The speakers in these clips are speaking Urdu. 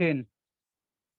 10,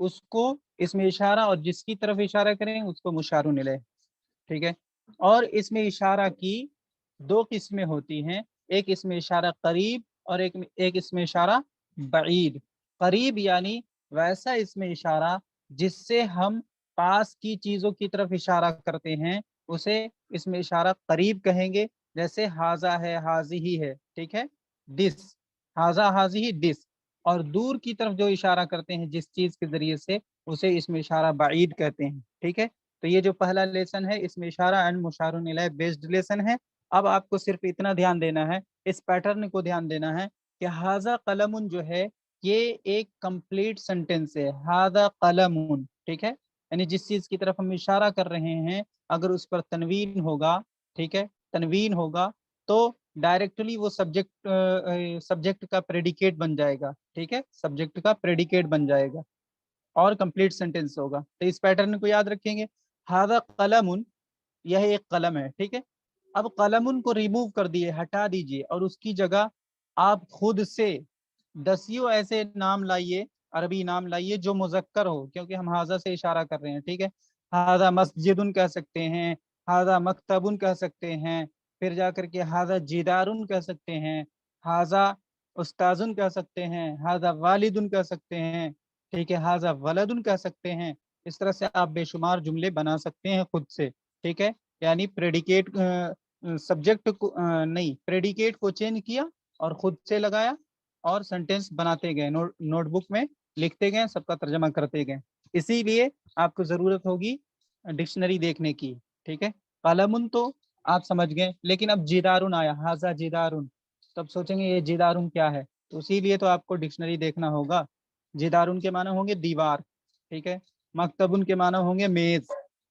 اس کو اس میں اشارہ اور جس کی طرف اشارہ کریں اس کو مشارون الیہ، ٹھیک ہے. اور اس میں اشارہ کی دو قسمیں ہوتی ہیں، ایک اس میں اشارہ قریب اور ایک اس میں اشارہ بعید. قریب یعنی ویسا اس میں اشارہ جس سے ہم پاس کی چیزوں کی طرف اشارہ کرتے ہیں اسے اس میں اشارہ قریب کہیں گے، جیسے ہاذا ہے، حاذی ہے، ٹھیک ہے، دس، ہاذا حاذی دس. اور دور کی طرف جو اشارہ کرتے ہیں جس چیز کے ذریعے سے اسے اس میں اشارہ بعید کہتے ہیں، ٹھیک ہے. تو یہ جو پہلا لیسن ہے اس میں اشارہ اینڈ مشارون الیہ بیسڈ لیسن ہے. اب آپ کو صرف اتنا دھیان دینا ہے، اس پیٹرن کو دھیان دینا ہے کہ ہاذا قلم جو ہے یہ ایک کمپلیٹ سینٹینس ہے. ہاذا قلم، ٹھیک ہے، یعنی جس چیز کی طرف ہم اشارہ کر رہے ہیں اگر اس پر تنوین ہوگا، ٹھیک ہے، تنوین ہوگا تو ڈائریکٹلی وہ سبجیکٹ کا پریڈیکیٹ بن جائے گا، ٹھیک ہے، سبجیکٹ کا پریڈیکیٹ بن جائے گا اور کمپلیٹ سینٹینس ہوگا. تو اس پیٹرن کو یاد رکھیں گے. ہاذا قلم، یہ ایک قلم ہے، ٹھیک ہے. اب قلم کو ریموو کر دیے، ہٹا دیجئے، اور اس کی جگہ آپ خود سے دسیوں ایسے نام لائیے، عربی نام لائیے جو مذکر ہو، کیونکہ ہم ہاذا سے اشارہ کر رہے ہیں، ٹھیک ہے. ہاذا مسجد کہہ سکتے ہیں، ہاذا مکتب کہہ سکتے ہیں، پھر جا کر کے ہاذا جدار کہہ سکتے ہیں، ہاذا استاذ کہہ سکتے ہیں، ہاذا والد کہہ سکتے ہیں، ٹھیک ہے، ہاذا ولد کہہ سکتے ہیں. اس طرح سے آپ بے شمار جملے بنا سکتے ہیں خود سے، ٹھیک ہے. یعنی پریڈیکیٹ سبجیکٹ کو نہیں، پریڈیکیٹ کو چینج کیا اور خود سے لگایا اور سینٹینس بناتے گئے، نوٹ بک میں لکھتے گئے، سب کا ترجمہ کرتے گئے. اسی لیے آپ کو ضرورت ہوگی ڈکشنری دیکھنے کی، ٹھیک ہے. قلم تو آپ سمجھ گئے، لیکن اب جدارن آیا، ہاذا جدارن، تب سوچیں گے یہ جدارن کیا ہے، تو اسی لیے تو آپ کو ڈکشنری دیکھنا ہوگا. جدارن کے معنی ہوں گے دیوار، ٹھیک ہے، مکتبن کے معنی ہوں گے میز،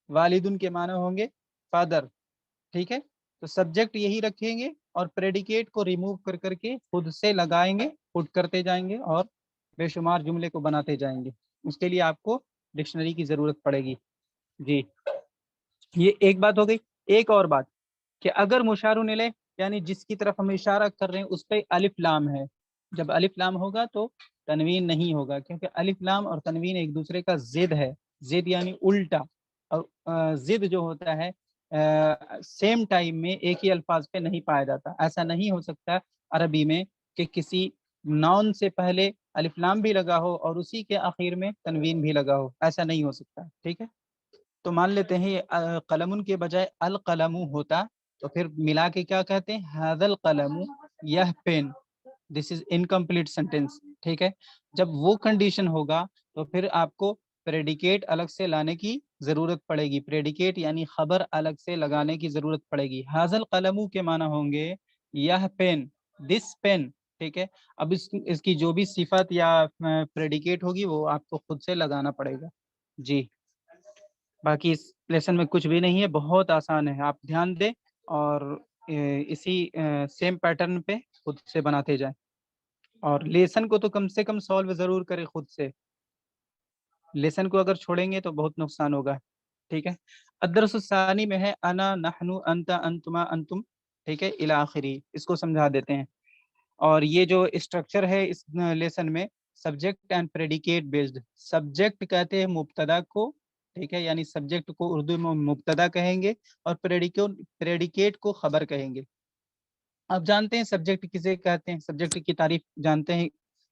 والدن کے معنی ہوں گے فادر، ٹھیک ہے. تو سبجیکٹ یہی رکھیں گے اور پریڈیکیٹ کو ریموو کر کر کے خود سے لگائیں گے، پٹ کرتے جائیں گے اور بے شمار جملے کو بناتے جائیں گے. اس کے لیے آپ کو ڈکشنری کی ضرورت پڑے گی. جی، یہ ایک بات ہو گئی. ایک اور بات کہ اگر مشارون الیہ یعنی جس کی طرف ہم اشارہ کر رہے ہیں اس پہ الف لام ہے، جب الف لام ہوگا تو تنوین نہیں ہوگا، کیونکہ الف لام اور تنوین ایک دوسرے کا ضد ہے. ضد یعنی الٹا، اور ضد جو ہوتا ہے سیم ٹائم میں ایک ہی الفاظ پہ نہیں پایا جاتا. ایسا نہیں ہو سکتا عربی میں کہ کسی ناؤن سے پہلے الف لام بھی لگا ہو اور اسی کے آخر میں تنوین بھی لگا ہو، ایسا نہیں ہو سکتا، ٹھیک ہے. تو مان لیتے ہیں یہ قلم کے بجائے القلم ہوتا تو پھر ملا کے کیا کہتے ہیں، ھذا القلم، یہ pen. This is incomplete sentence, ٹھیک ہے. جب وہ کنڈیشن ہوگا تو پھر آپ کو پریڈیکیٹ الگ سے لانے کی ضرورت پڑے گی. پریڈیکیٹ یعنی خبر الگ سے لگانے کی ضرورت پڑے گی. ھذا القلم کے معنی ہوں گے یہ پین، دس پین، ٹھیک ہے. اب اس کی جو بھی صفت یا پریڈیکیٹ ہوگی وہ آپ کو خود سے لگانا پڑے گا. جی، باقی اس لیسن میں کچھ بھی نہیں ہے، بہت آسان ہے. آپ دھیان دیں اور اسی سیم پیٹرن پہ خود سے بناتے جائیں. اور لیسن کو تو کم سے کم سالو ضرور کریں خود سے. لیسن کو اگر چھوڑیں گے تو بہت نقصان ہوگا، ٹھیک ہے. الدرس الثانی میں ہے انا، نحن، انت، انتما، انتم، ٹھیک ہے، الی آخری. اس کو سمجھا دیتے ہیں. اور یہ جو اسٹرکچر ہے اس لیسن میں subject and predicate based. Subject کہتے ہیں مبتدا کو، ٹھیک ہے، یعنی سبجیکٹ کو اردو میں مبتدا کہیں گے اور پریڈیکیٹ کو خبر کہیں گے. آپ جانتے ہیں سبجیکٹ کسے کہتے ہیں، سبجیکٹ کی تعریف جانتے ہیں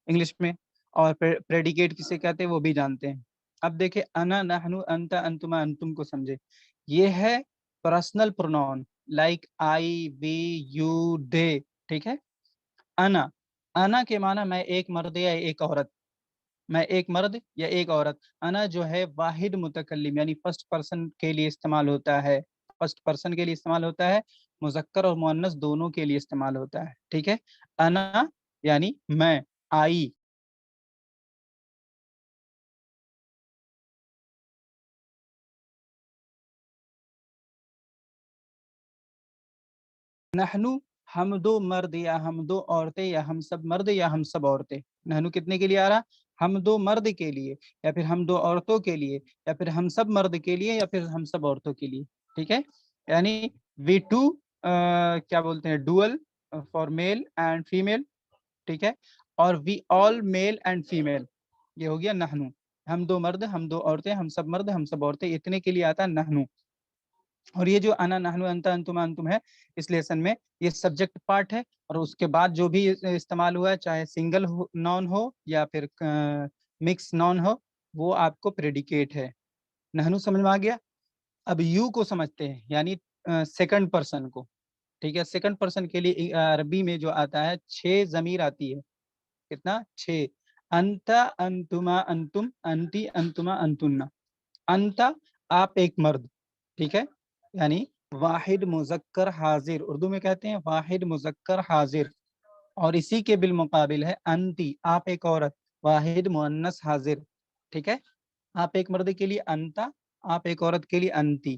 انگلش میں، اور پریڈیکیٹ کسے کہتے ہیں وہ بھی جانتے ہیں. اب دیکھیں انا، نحن، انت، انتما، انتم کو سمجھے. یہ ہے personal pronoun like I, we, you, they, ٹھیک ہے. انا، انا کے معنی میں ایک مرد یا ایک عورت، میں ایک مرد یا ایک عورت. انا جو ہے واحد متکلم یعنی فرسٹ پرسن کے لیے استعمال ہوتا ہے، فرسٹ پرسن کے لیے استعمال ہوتا ہے، مذکر اور مؤنث دونوں کے لیے استعمال ہوتا ہے، ٹھیک ہے. انا یعنی میں، آئی. نحنو ہم دو مرد یا ہم دو عورتیں یا ہم سب مرد یا ہم سب عورتیں. نحنو کتنے کے لیے آ رہا، ہم دو مرد کے لیے یا پھر ہم دو عورتوں کے لیے یا پھر ہم سب مرد کے لیے یا پھر ہم سب عورتوں کے لیے، ٹھیک ہے. یعنی وی ٹو کیا بولتے ہیں، dual for male and female, ٹھیک ہے. اور وی آل میل اینڈ فیمیل، یہ ہو گیا نحنو. ہم دو مرد ہم دو عورتیں ہم سب مرد ہم سب عورتیں، اتنے کے لیے آتا ہے نحنو. اور یہ جو انا نحنو انت انتم انتم ہے اس لیسن میں یہ سبجیکٹ پارٹ ہے، اور اس کے بعد جو بھی استعمال ہوا ہے چاہے سنگل نون ہو یا پھر مکس نون ہو وہ آپ کو پریڈیکیٹ ہے. نحنو سمجھ میں آ گیا. اب یو کو سمجھتے ہیں یعنی سیکنڈ پرسن کو. ٹھیک ہے، سیکنڈ پرسن کے لیے عربی میں جو آتا ہے 6 ضمیر آتی ہے. کتنا؟ 6. انتا انتما انتم انتی انتما انتن. انتا آپ ایک مرد، ٹھیک ہے، یعنی واحد مذکر حاضر، اردو میں کہتے ہیں واحد مذکر حاضر. اور اسی کے بالمقابل ہے انتی آپ ایک عورت، واحد مؤنث حاضر. ٹھیک ہے، آپ ایک مرد کے لیے انتا، آپ ایک عورت کے لیے انتی.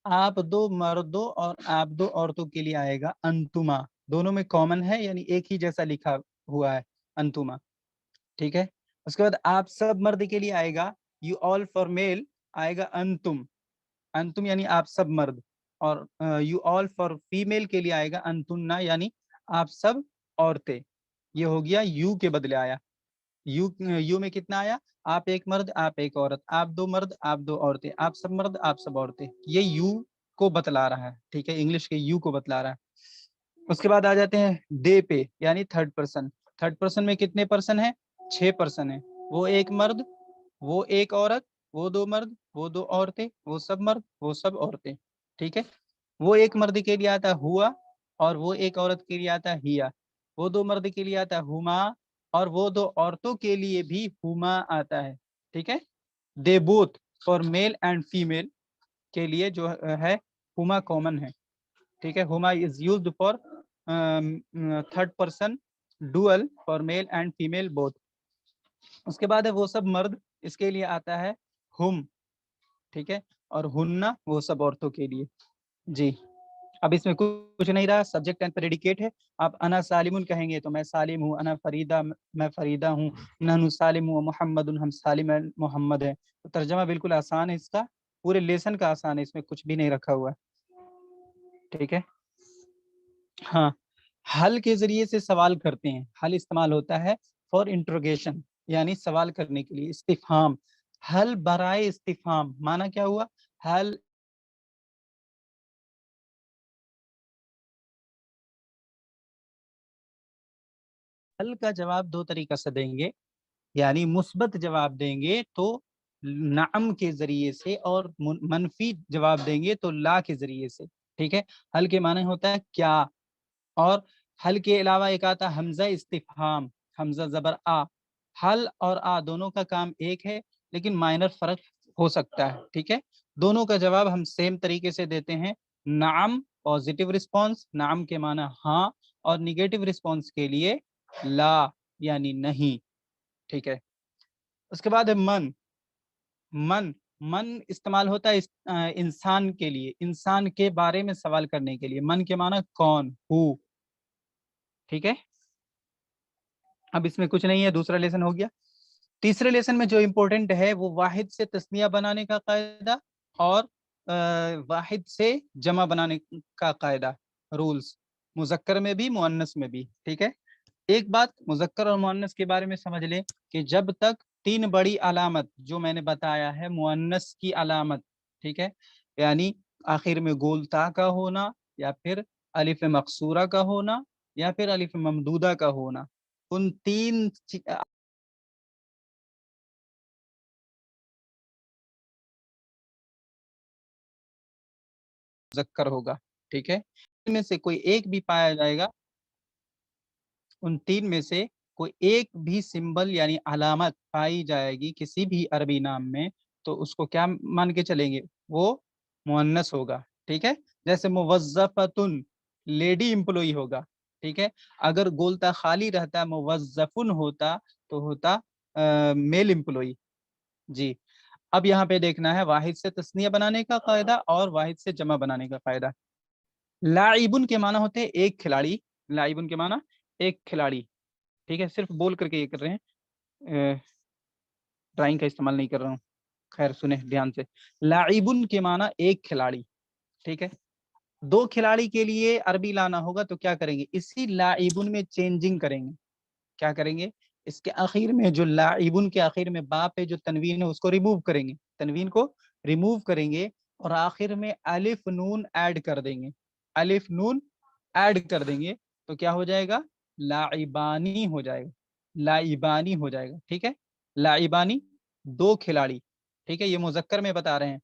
آپ دو مردوں اور آپ دو عورتوں کے لیے آئے گا انتما. دونوں میں کامن ہے یعنی ایک ہی جیسا لکھا ہوا ہے انتما. ٹھیک ہے، اس کے بعد آپ سب مرد کے لیے آئے گا یو آل فار میل آئے گا انتم. انتم یعنی آپ سب مرد. اور یو آل فار فیمیل کے لیے آئے گا انتنا یعنی آپ سب عورتیں. یہ ہو گیا یو کے بدلے آیا. یو میں کتنا آیا؟ آپ ایک مرد آپ ایک عورت، آپ دو مرد آپ دو عورتیں، آپ سب مرد آپ سب عورتیں. یہ یو کو بتلا رہا ہے. ٹھیک ہے، انگلش کے یو کو بتلا رہا ہے. اس کے بعد آ جاتے ہیں دے پہ یعنی تھرڈ پرسن. تھرڈ پرسن میں کتنے پرسن ہیں؟ 6 پرسن ہیں. وہ ایک مرد، وہ ایک عورت، وہ دو مرد، وہ دو عورتیں، وہ سب مرد، وہ سب عورتیں. ٹھیک ہے، وہ ایک مرد کے لیے آتا ہوا، اور وہ ایک عورت کے لیے آتا ہیا. وہ دو مرد کے لیے آتا ہما، اور وہ دو عورتوں کے لیے بھی ہما آتا ہے. ٹھیک ہے، they both for male and female کے لیے جو ہے ہما کامن ہے. ٹھیک ہے، ہما is used for third person dual for male and female both. اس کے بعد ہے وہ سب مرد، اس کے لیے آتا ہے ہم. ٹھیک ہے، اور ہننا وہ سب عورتوں کے لیے. جی، اب اس میں کچھ نہیں رہا، سبجیکٹ اینڈ پریڈیکیٹ ہے. آپ انا سالم کہیں گے تو میں سالم ہوں، انا فریدہ میں فریدہ ہوں، نحن سالم ہوں محمد ہم سالم محمد ہے. تو ترجمہ بالکل آسان ہے اس کا، پورے لیسن کا آسان ہے، اس میں کچھ بھی نہیں رکھا ہوا ہے. ٹھیک ہے، ہاں، حل کے ذریعے سے سوال کرتے ہیں. حل استعمال ہوتا ہے فار انٹروگیشن یعنی سوال کرنے کے لیے. استفہام، حل برائے استفہام، معنی کیا ہوا؟ حل حل کا جواب دو طریقہ سے دیں گے، یعنی مثبت جواب دیں گے تو نعم کے ذریعے سے، اور منفی جواب دیں گے تو لا کے ذریعے سے. ٹھیک ہے، حل کے معنی ہوتا ہے کیا، اور حل کے علاوہ ایک آتا ہے حمزہ استفہام، حمزہ زبر آ. حل اور آ دونوں کا کام ایک ہے لیکن مائنر فرق ہو سکتا ہے. ٹھیک ہے، دونوں کا جواب ہم سیم طریقے سے دیتے ہیں. نعم پازیٹیو رسپانس، نعم کے معنی ہاں، اور نیگیٹو رسپانس کے لیے لا یعنی نہیں. ٹھیک ہے، اس کے بعد ہے من. من من استعمال ہوتا ہے انسان کے لیے، انسان کے بارے میں سوال کرنے کے لیے. من کے معنی کون، ہو. ٹھیک ہے، اب اس میں کچھ نہیں ہے، دوسرا لیسن ہو گیا. تیسرے لیسن میں جو امپورٹنٹ ہے وہ واحد سے تسنیہ بنانے کا قاعدہ، اور واحد سے جمع بنانے کا قاعدہ، رولز، مذکر میں بھی مؤنث میں بھی. ٹھیک ہے، ایک بات مذکر اور مؤنث کے بارے میں سمجھ لیں کہ جب تک 3 بڑی علامت جو میں نے بتایا ہے مؤنث کی علامت، ٹھیک ہے، یعنی آخر میں گول تا کا ہونا، یا پھر الف مقصورہ کا ہونا، یا پھر الف ممدودہ کا ہونا، ان 3 مذکر ہوگا. ٹھیک ہے، ان میں سے کوئی ایک بھی پایا جائے گا، ان 3 میں سے کوئی ایک بھی سمبل یعنی علامت پائی جائے گی کسی بھی عربی نام میں، تو اس کو کیا مان کے چلیں گے؟ وہ مؤنث ہوگا. ٹھیک ہے، جیسے موظفتن لیڈی امپلائی ہوگا. ٹھیک ہے، اگر گولتا خالی رہتا موظفن ہوتا تو ہوتا میل امپلائی. جی، اب یہاں پہ دیکھنا ہے واحد سے تسنیہ بنانے کا قاعدہ اور واحد سے جمع بنانے کا قاعدہ. لاعبن کے معنی ہوتے ہیں ایک کھلاڑی، لاعبن کے معنی ایک کھلاڑی. ٹھیک ہے، صرف بول کر کے یہ کر رہے ہیں، ڈرائنگ کا استعمال نہیں کر رہا ہوں. خیر سنیں دھیان سے، لاعبن کے معنی ایک کھلاڑی. ٹھیک ہے، 2 کھلاڑی کے لیے عربی لانا ہوگا تو کیا کریں گے؟ اسی لاعبن میں چینجنگ کریں گے. کیا کریں گے؟ اس کے آخر میں جو لاعبن کے آخر میں با پہ جو تنوین ہے اس کو ریموو کریں گے، تنوین کو ریموو کریں گے اور آخر میں الف نون ایڈ کر دیں گے، الف نون ایڈ کر دیں گے تو کیا ہو جائے گا؟ لاعبانی ہو جائے گا، لاعبانی ہو جائے گا، ٹھیک ہے؟ لاعبانی دو کھلاڑی، ٹھیک ہے؟ یہ مذکر میں بتا رہے ہیں،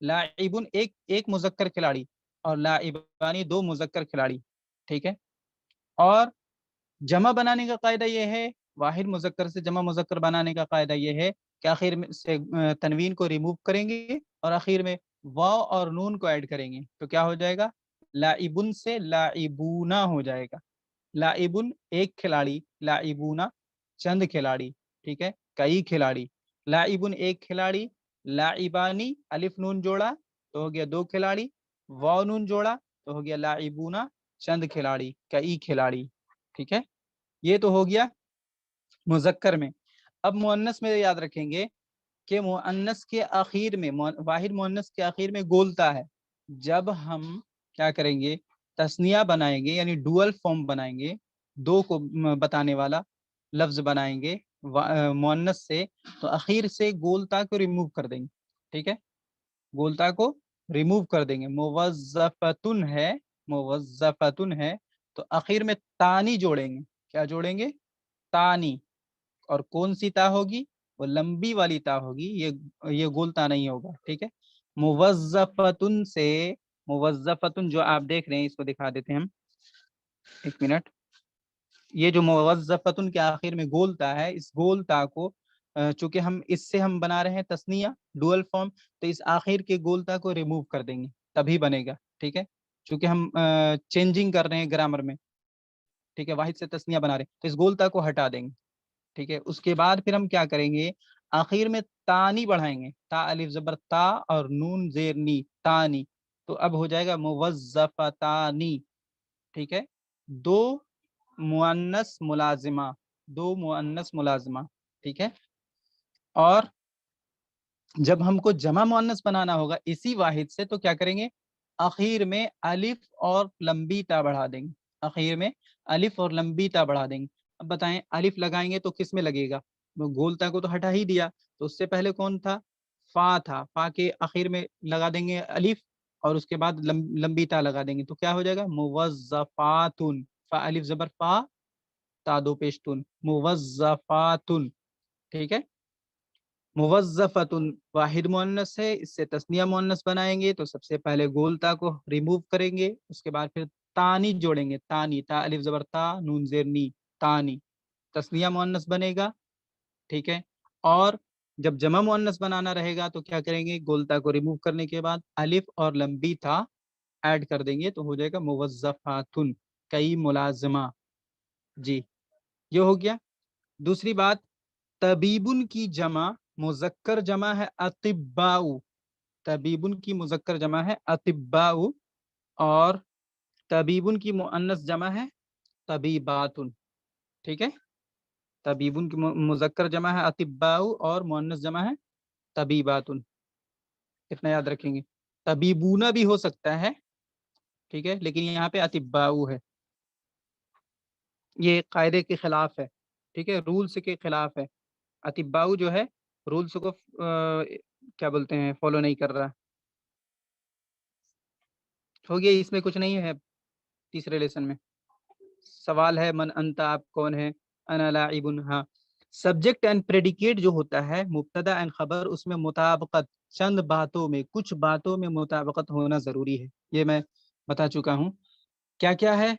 لاعبن ایک مذکر کھلاڑی اور لاعبانی دو مذکر کھلاڑی، ٹھیک ہے؟ اور جمع بنانے کا قاعدہ یہ ہے، واحد مذکر سے جمع مذکر بنانے کا قاعدہ یہ ہے کہ آخر میں سے تنوین کو ریموو کریں گے اور آخر میں واو اور نون کو ایڈ کریں گے تو کیا ہو جائے گا؟ لاعبن سے لاعبونا ہو جائے گا، لاعبن ایک کھلاڑی، لاعبونا چند کھلاڑی، ٹھیک ہے؟ کئی کھلاڑی، لاعبن ایک کھلاڑی، لاعبانی الف نون جوڑا تو ہو گیا دو کھلاڑی، واو نون جوڑا تو ہو گیا لاعبونا چند کھلاڑی، کئی کھلاڑی، ٹھیک ہے؟ یہ تو ہو گیا مذکر میں۔ اب مؤنث میں یاد رکھیں گے کہ مؤنث کے آخر میں، واحد مؤنث کے آخر میں گولتا ہے، جب ہم کیا کریں گے؟ تثنیہ بنائیں گے، یعنی ڈوئل فارم بنائیں گے، دو کو بتانے والا لفظ بنائیں گے مؤنث سے، تو آخر سے گولتا کو ریموو کر دیں گے، ٹھیک ہے؟ گولتا کو ریموو کر دیں گے۔ موظفتن ہے، موظفتن ہے تو آخر میں تانی جوڑیں گے، کیا جوڑیں گے؟ تانی، اور کون سی تا ہوگی؟ وہ لمبی والی تا ہوگی، یہ گولتا نہیں ہوگا، ٹھیک ہے؟ موظفتن سے، موظفتن جو آپ دیکھ رہے ہیں اس کو دکھا دیتے ہیں ہم، ایک منٹ، یہ جو موظفتن کے آخر میں گولتا ہے، اس گولتا کو چونکہ ہم اس سے ہم بنا رہے ہیں تثنیہ ڈوئل فارم، تو اس آخر کے گولتا کو ریموو کر دیں گے تبھی بنے گا، ٹھیک ہے؟ چونکہ ہم چینجنگ کر رہے ہیں گرامر میں، ٹھیک ہے؟ واحد سے تثنیہ بنا رہے ہیں تو اس گولتا کو ہٹا دیں گے، ٹھیک ہے؟ اس کے بعد پھر ہم کیا کریں گے؟ آخر میں تانی بڑھائیں گے، تا الف زبر تا اور نون زیر نی، تانی، تو اب ہو جائے گا موظفتانی، ٹھیک ہے؟ دو مؤنث ملازمہ، دو مؤنث ملازمہ، ٹھیک ہے؟ اور جب ہم کو جمع مؤنث بنانا ہوگا اسی واحد سے تو کیا کریں گے؟ آخر میں الف اور لمبی تا بڑھا دیں گے، آخر میں الف اور لمبی تا بڑھا دیں گے۔ اب بتائیں الف لگائیں گے تو کس میں لگے گا؟ گولتا کو تو ہٹا ہی دیا، تو اس سے پہلے کون تھا؟ فا تھا، فا کے آخر میں لگا دیں گے الف اور اس کے بعد لمبی تا لگا دیں گے تو کیا ہو جائے گا؟ موظفاتن، فا الف زبر فا تا دو پیشتن، موظفاتن، ٹھیک ہے؟ موظفتن واحد مؤنث ہے، اس سے تثنیہ مؤنث بنائیں گے تو سب سے پہلے گولتا کو ریموو کریں گے، اس کے بعد پھر تانی جوڑیں گے، تانی، تا الف زبر تا نون زیر نی، تانی، تثنیہ مؤنث بنے گا، ٹھیک ہے؟ اور جب جمع مؤنث بنانا رہے گا تو کیا کریں گے؟ گولتا کو ریموو کرنے کے بعد الف اور لمبی تا ایڈ کر دیں گے تو ہو جائے گا موظفاتن، کئی ملازمہ، جی یہ ہو گیا۔ دوسری بات، طبیبن کی جمع مذکر جمع ہے اطباء، طبیبن کی مذکر جمع ہے اطباء، اور طبیبن کی مؤنث جمع ہے طبیباتن، ٹھیک ہے؟ طبیبن کی مذکر جمع ہے اطباء اور مؤنث جمع ہے طبیباتن، اتنا یاد رکھیں گے۔ طبیبونا بھی ہو سکتا ہے، ٹھیک ہے؟ لیکن یہاں پہ اطباء ہے، یہ قاعدے کے خلاف ہے، ٹھیک ہے؟ رولز کے خلاف ہے، اطباء جو ہے رولز کو کیا بولتے ہیں فالو نہیں کر رہا، ہو گیا، اس میں کچھ نہیں ہے۔ تیسرے لیسن میں سوال ہے من انتا، آپ کون ہے؟ انا لاعب، ہاں۔ سبجیکٹ اینڈ پریڈیکیٹ جو ہوتا ہے مبتدا اینڈ خبر، اس میں مطابقت، چند باتوں میں، کچھ باتوں میں مطابقت ہونا ضروری ہے، یہ میں بتا چکا ہوں۔ کیا کیا ہے؟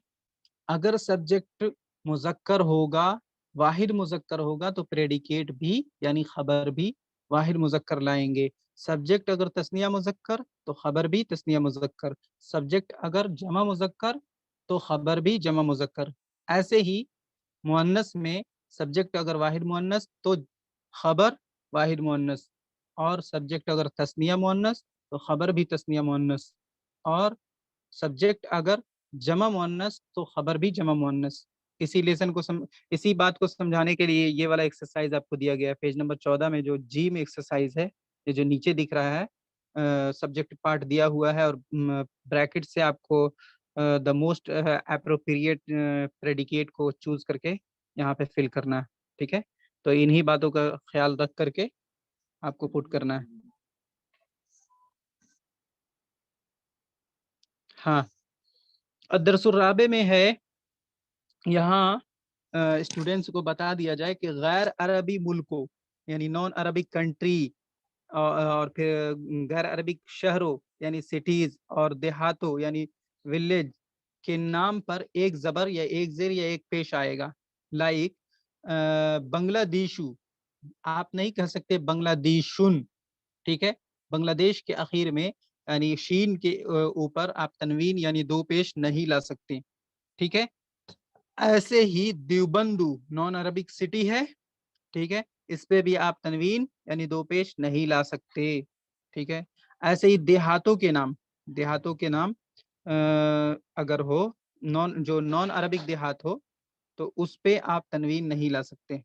اگر سبجیکٹ مذکر ہوگا، واحد مذکر ہوگا تو پریڈیکیٹ بھی یعنی خبر بھی واحد مذکر لائیں گے۔ سبجیکٹ اگر تثنیہ مذکر تو خبر بھی تثنیہ مذکر، سبجیکٹ اگر جمع مذکر تو خبر بھی جمع مذکر۔ ایسے ہی مؤنث میں سبجیکٹ اگر واحد مؤنث تو خبر واحد مؤنث، اور سبجیکٹ اگر تثنیہ مؤنث تو خبر بھی تثنیہ مؤنث، اور سبجیکٹ اگر جمع مؤنث تو خبر بھی جمع مؤنث۔ اسی لیسن کو اسی بات کو سمجھانے کے لیے یہ والا ایکسرسائز آپ کو دیا گیا ہے پیج نمبر 14 میں، جو جی میں ایکسرسائز ہے، یہ جو نیچے دکھ رہا ہے سبجیکٹ پارٹ دیا ہوا ہے اور بریکٹ سے آپ کو دا موسٹ اپروپریٹ پریڈیکیٹ کو چوز کر کے یہاں پہ فل کرنا ہے۔ ٹھیک ہے, تو انہی باتوں کا خیال رکھ کر کے آپ کو پٹ کرنا ہے. ہاں, الدرس الرابع میں ہے, یہاں اسٹوڈینٹس کو بتا دیا جائے کہ غیر عربی ملکوں یعنی نان عربک کنٹری اور پھر غیر عربک شہروں یعنی سٹیز اور دیہاتوں یعنی ولیج کے نام پر ایک زبر یا ایک زیر یا ایک پیش آئے گا. لائک بنگلہ دیشو, آپ نہیں کہہ سکتے بنگلہ دیشن, ٹھیک ہے. بنگلہ دیش کے اخیر میں یعنی شین کے اوپر آپ تنوین یعنی دو پیش نہیں لا سکتے, ٹھیک ہے. ایسے ہی دیوبندو نان عربک سٹی ہے, ٹھیک ہے, اس پہ بھی آپ تنوین یعنی دو پیش نہیں لا سکتے, ٹھیک ہے. ایسے ہی دیہاتوں کے نام اگر ہو جو نان عربک دیہات ہو تو اس پہ آپ تنوین نہیں لا سکتے,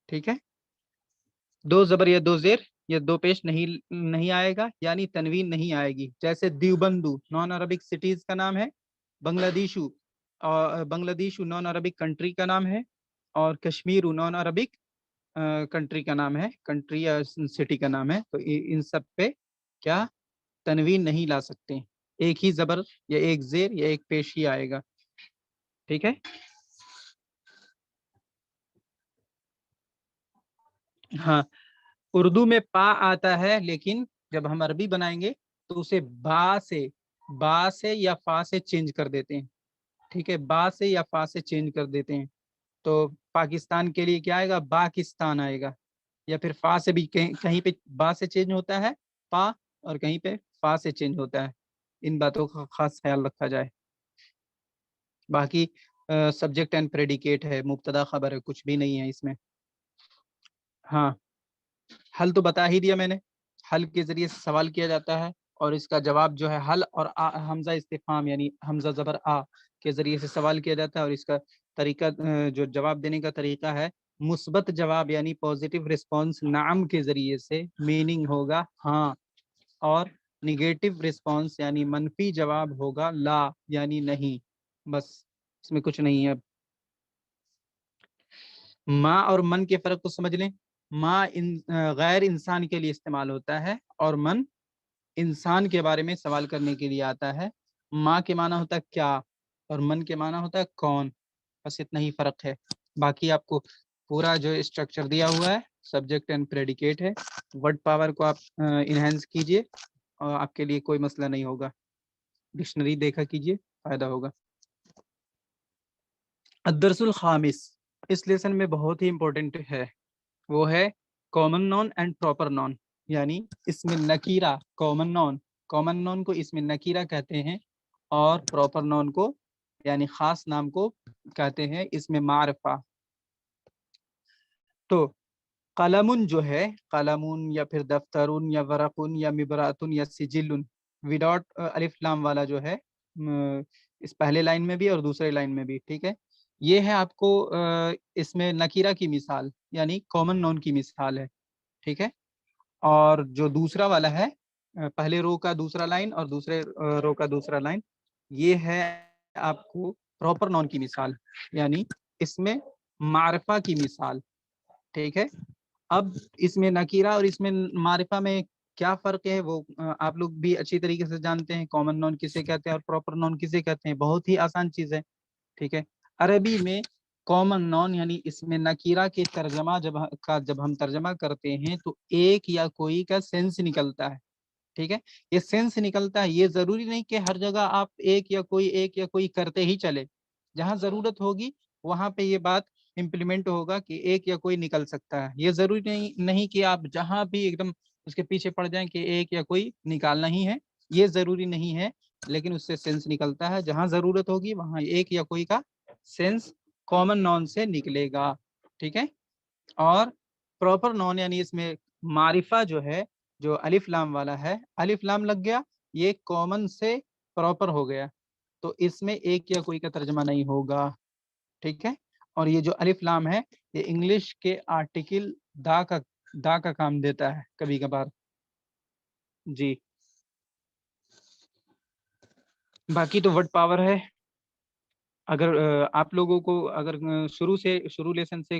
ٹھیک ہے. دو زبر یا دو زیر یا دو پیش نہیں آئے گا یعنی تنوین نہیں آئے گی. جیسے دیوبندو نان عربک سٹیز کا نام ہے, بنگلہ دیشو نان عربک کنٹری کا نام ہے, اور کشمیر نان عربک کنٹری کا نام ہے, کنٹری یا سٹی کا نام ہے. تو ان سب پہ کیا تنوین نہیں لا سکتے, ایک ہی زبر یا ایک زیر یا ایک پیش ہی آئے گا, ٹھیک ہے. ہاں, اردو میں پا آتا ہے, لیکن جب ہم عربی بنائیں گے تو اسے با سے یا فا سے چینج کر دیتے ہیں, ٹھیک ہے. با سے یا فا سے چینج کر دیتے ہیں. تو پاکستان کے لیے کیا آئے گا, پاکستان آئے گا, یا پھر فا سے بھی کہیں پہ با سے چینج ہوتا ہے پا, اور کہیں پہ فا سے چینج ہوتا ہے. ان باتوں کا خاص خیال رکھا جائے. باقی سبجیکٹ اینڈ پریڈیکیٹ ہے, مبتدا خبر ہے, کچھ بھی نہیں ہے اس میں. ہاں, حل تو بتا ہی دیا میں نے. حل کے ذریعے سے سوال کیا جاتا ہے, اور اس کا جواب جو ہے حل اور حمزہ استفہام یعنی حمزہ زبر آ کے ذریعے سے سوال کیا جاتا ہے. اور اس کا طریقہ جو جواب دینے کا طریقہ ہے, مثبت جواب یعنی پوزیٹو رسپانس نعم کے ذریعے سے میننگ ہوگا ہاں, اور نگیٹو رسپانس یعنی منفی جواب ہوگا لا یعنی نہیں. بس اس میں کچھ نہیں ہے. اب ماں اور من کے فرق کو سمجھ لیں. ماں غیر انسان کے لیے استعمال ہوتا ہے, اور من انسان کے بارے میں سوال کرنے کے لیے آتا ہے. ماں کے معنی ہوتا ہے کیا, اور من کے معنی ہوتا ہے کون. بس اتنا ہی فرق ہے. باقی آپ کو پورا جو اسٹرکچر دیا ہوا ہے سبجیکٹ اینڈ پریڈیکیٹ ہے. ورڈ پاور کو آپ انہینس کیجئے, اور آپ کے لیے کوئی مسئلہ نہیں ہوگا. ڈکشنری دیکھا کیجئے, فائدہ ہوگا. الدرس الخامس اس لیسن میں بہت ہی امپورٹنٹ ہے, وہ ہے کامن نون اینڈ پراپر نون, یعنی اسم نکیرہ. کامن نون کو اسم نکیرہ کہتے ہیں, اور پراپر نون کو یعنی خاص نام کو کہتے ہیں اسم معرفہ. تو قلم جو ہے, قلم یا پھر دفترون یا ورقن یا مبراتن یا سجلن وداؤٹ الف لام والا جو ہے, اس پہلے لائن میں بھی اور دوسرے لائن میں بھی, ٹھیک ہے. یہ ہے آپ کو اس میں نکیرہ کی مثال یعنی کامن نون کی مثال ہے, ٹھیک ہے. اور جو دوسرا والا ہے, پہلے رو کا دوسرا لائن اور دوسرے رو کا دوسرا لائن, یہ ہے آپ کو پراپر نون کی مثال یعنی اس میں معرفہ کی مثال, ٹھیک ہے. اب اس میں نکیرہ اور اس میں معرفہ میں کیا فرق ہے وہ آپ لوگ بھی اچھی طریقے سے جانتے ہیں. کامن نون کسے کہتے ہیں اور پراپر نون کسے کہتے ہیں, بہت ہی آسان چیز ہے, ٹھیک ہے. عربی میں کامن نون یعنی اس میں نکیرہ کے ترجمہ جب ہم ترجمہ کرتے ہیں تو ایک یا کوئی کا سینس نکلتا ہے, ٹھیک ہے. یہ سینس نکلتا ہے, یہ ضروری نہیں کہ ہر جگہ آپ ایک یا کوئی کرتے ہی چلے. جہاں ضرورت ہوگی وہاں پہ یہ بات امپلیمنٹ ہوگا کہ ایک یا کوئی نکل سکتا ہے. یہ ضروری نہیں کہ آپ جہاں بھی ایک دم اس کے پیچھے پڑ جائیں کہ ایک یا کوئی نکالنا ہی ہے, یہ ضروری نہیں ہے. لیکن اس سے سینس نکلتا ہے, جہاں ضرورت ہوگی وہاں ایک یا کوئی کا سینس کامن نون سے نکلے گا, ٹھیک ہے. اور پراپر نون یعنی اس میں معرفہ جو ہے, جو الف لام والا ہے, الف لام لگ گیا, یہ کامن سے پراپر ہو گیا, تو اس میں ایک یا کوئی کا ترجمہ نہیں ہوگا, ٹھیک ہے. اور یہ جو الف لام ہے یہ انگلش کے آرٹیکل دا کا کام دیتا ہے کبھی کبھار, جی. باقی تو ورڈ پاور ہے. اگر آپ لوگوں کو اگر شروع لیسن سے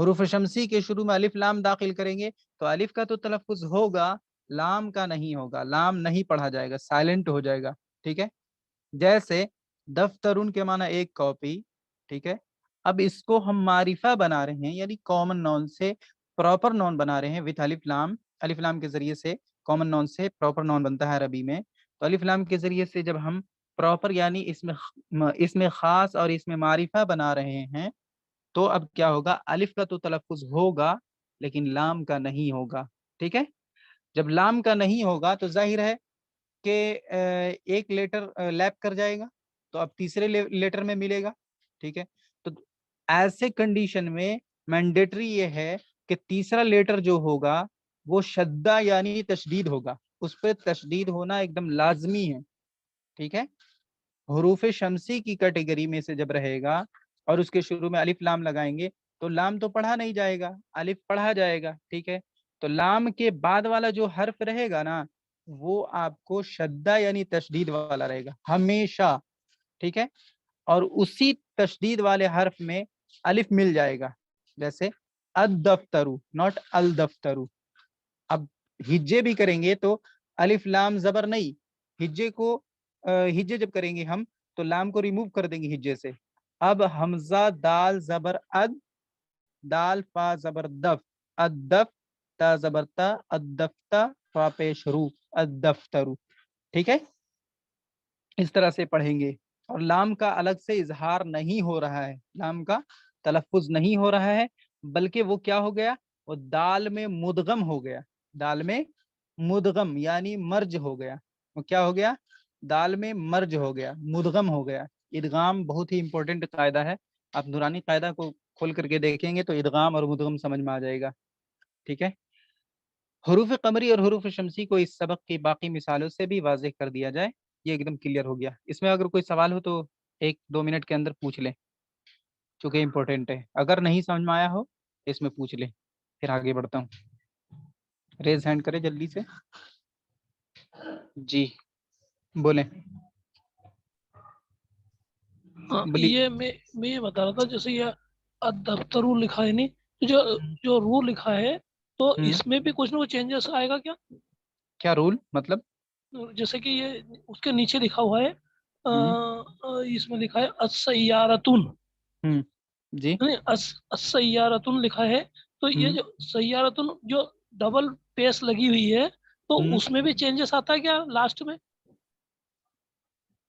حروف شمسی کے شروع میں الف لام داخل کریں گے تو الف کا تو تلفظ ہوگا، لام کا نہیں ہوگا، لام نہیں پڑھا جائے گا، سائلنٹ ہو جائے گا، ٹھیک ہے. جیسے دفترون کے معنی ایک کاپی، ٹھیک ہے. اب اس کو ہم معرفہ بنا رہے ہیں، یعنی کامن نون سے پراپر نون بنا رہے ہیں وتھ الف لام. الف لام کے ذریعے سے کامن نون سے پراپر نون بنتا ہے عربی میں. تو الف لام کے ذریعے سے جب ہم پراپر یعنی اس میں خاص اور اس میں معرفہ بنا رہے ہیں تو اب کیا ہوگا، الف کا تو تلفظ ہوگا لیکن لام کا نہیں ہوگا، ٹھیک ہے. جب لام کا نہیں ہوگا تو ظاہر ہے کہ ایک لیٹر لیپ کر جائے گا تو اب تیسرے لیٹر میں ملے گا، ٹھیک ہے. تو ایسے کنڈیشن میں مینڈیٹری یہ ہے کہ تیسرا لیٹر جو ہوگا وہ شدہ یعنی تشدید ہوگا، اس پہ تشدید ہونا ایک دم لازمی ہے، ٹھیک ہے. حروف شمسی کی کیٹیگری میں سے جب رہے گا اور اس کے شروع میں الف لام لگائیں گے تو لام تو پڑھا نہیں جائے گا، الف پڑھا جائے گا، ٹھیک ہے. تو لام کے بعد والا جو حرف رہے گا نا وہ آپ کو شدہ یعنی تشدید والا رہے گا ہمیشہ، ٹھیک ہے. اور اسی تشدید والے حرف میں الف مل جائے گا، جیسے الدفترو ناٹ الدفترو. اب ہجے بھی کریں گے تو الف لام زبر نہیں، ہجے کو ہجے جب کریں گے ہم تو لام کو ریموو کر دیں گے ہجے سے. اب حمزہ دال زبر اد، دال فا زبر دف، الدف تا زبر تا، الدفتہ فا پیش رو، الدفترو، ٹھیک ہے. اس طرح سے پڑھیں گے. اور لام کا الگ سے اظہار نہیں ہو رہا ہے، لام کا تلفظ نہیں ہو رہا ہے، بلکہ وہ کیا ہو گیا، وہ دال میں مدغم ہو گیا، دال میں مدغم یعنی مرج ہو گیا. وہ کیا ہو گیا، دال میں مرج ہو گیا، مدغم ہو گیا. ادغام بہت ہی امپورٹنٹ قاعدہ ہے، آپ نورانی قاعدہ کو کھول کر کے دیکھیں گے تو ادغام اور مدغم سمجھ میں آ جائے گا، ٹھیک ہے. حروف قمری اور حروف شمسی کو اس سبق کی باقی مثالوں سے بھی واضح کر دیا جائے، یہ ایک دم کلیئر ہو گیا. اس میں اگر کوئی سوال ہو تو 1-2 منٹ کے اندر پوچھ لیں، چونکہ امپورٹنٹ ہے. اگر نہیں سمجھ میں آیا ہو اس میں پوچھ لیں، پھر آگے بڑھتا ہوں. ریز ہینڈ کرے جلدی سے. جی بولیں. یہ میں یہ بتا رہا تھا، جیسے یہ دفتر لکھا ہے، نہیں جو رول لکھا ہے تو اس میں بھی کچھ نہ کچھ چینجز آئے گا کیا رول مطلب؟ جیسے کہ یہ اس کے نیچے لکھا ہوا ہے، اس میں لکھا ہے السیارتن، جی السیارتن لکھا ہے. تو یہ جو سیارتن جو ڈبل پیس لگی ہوئی ہے تو اس میں بھی چینجز آتا ہے کیا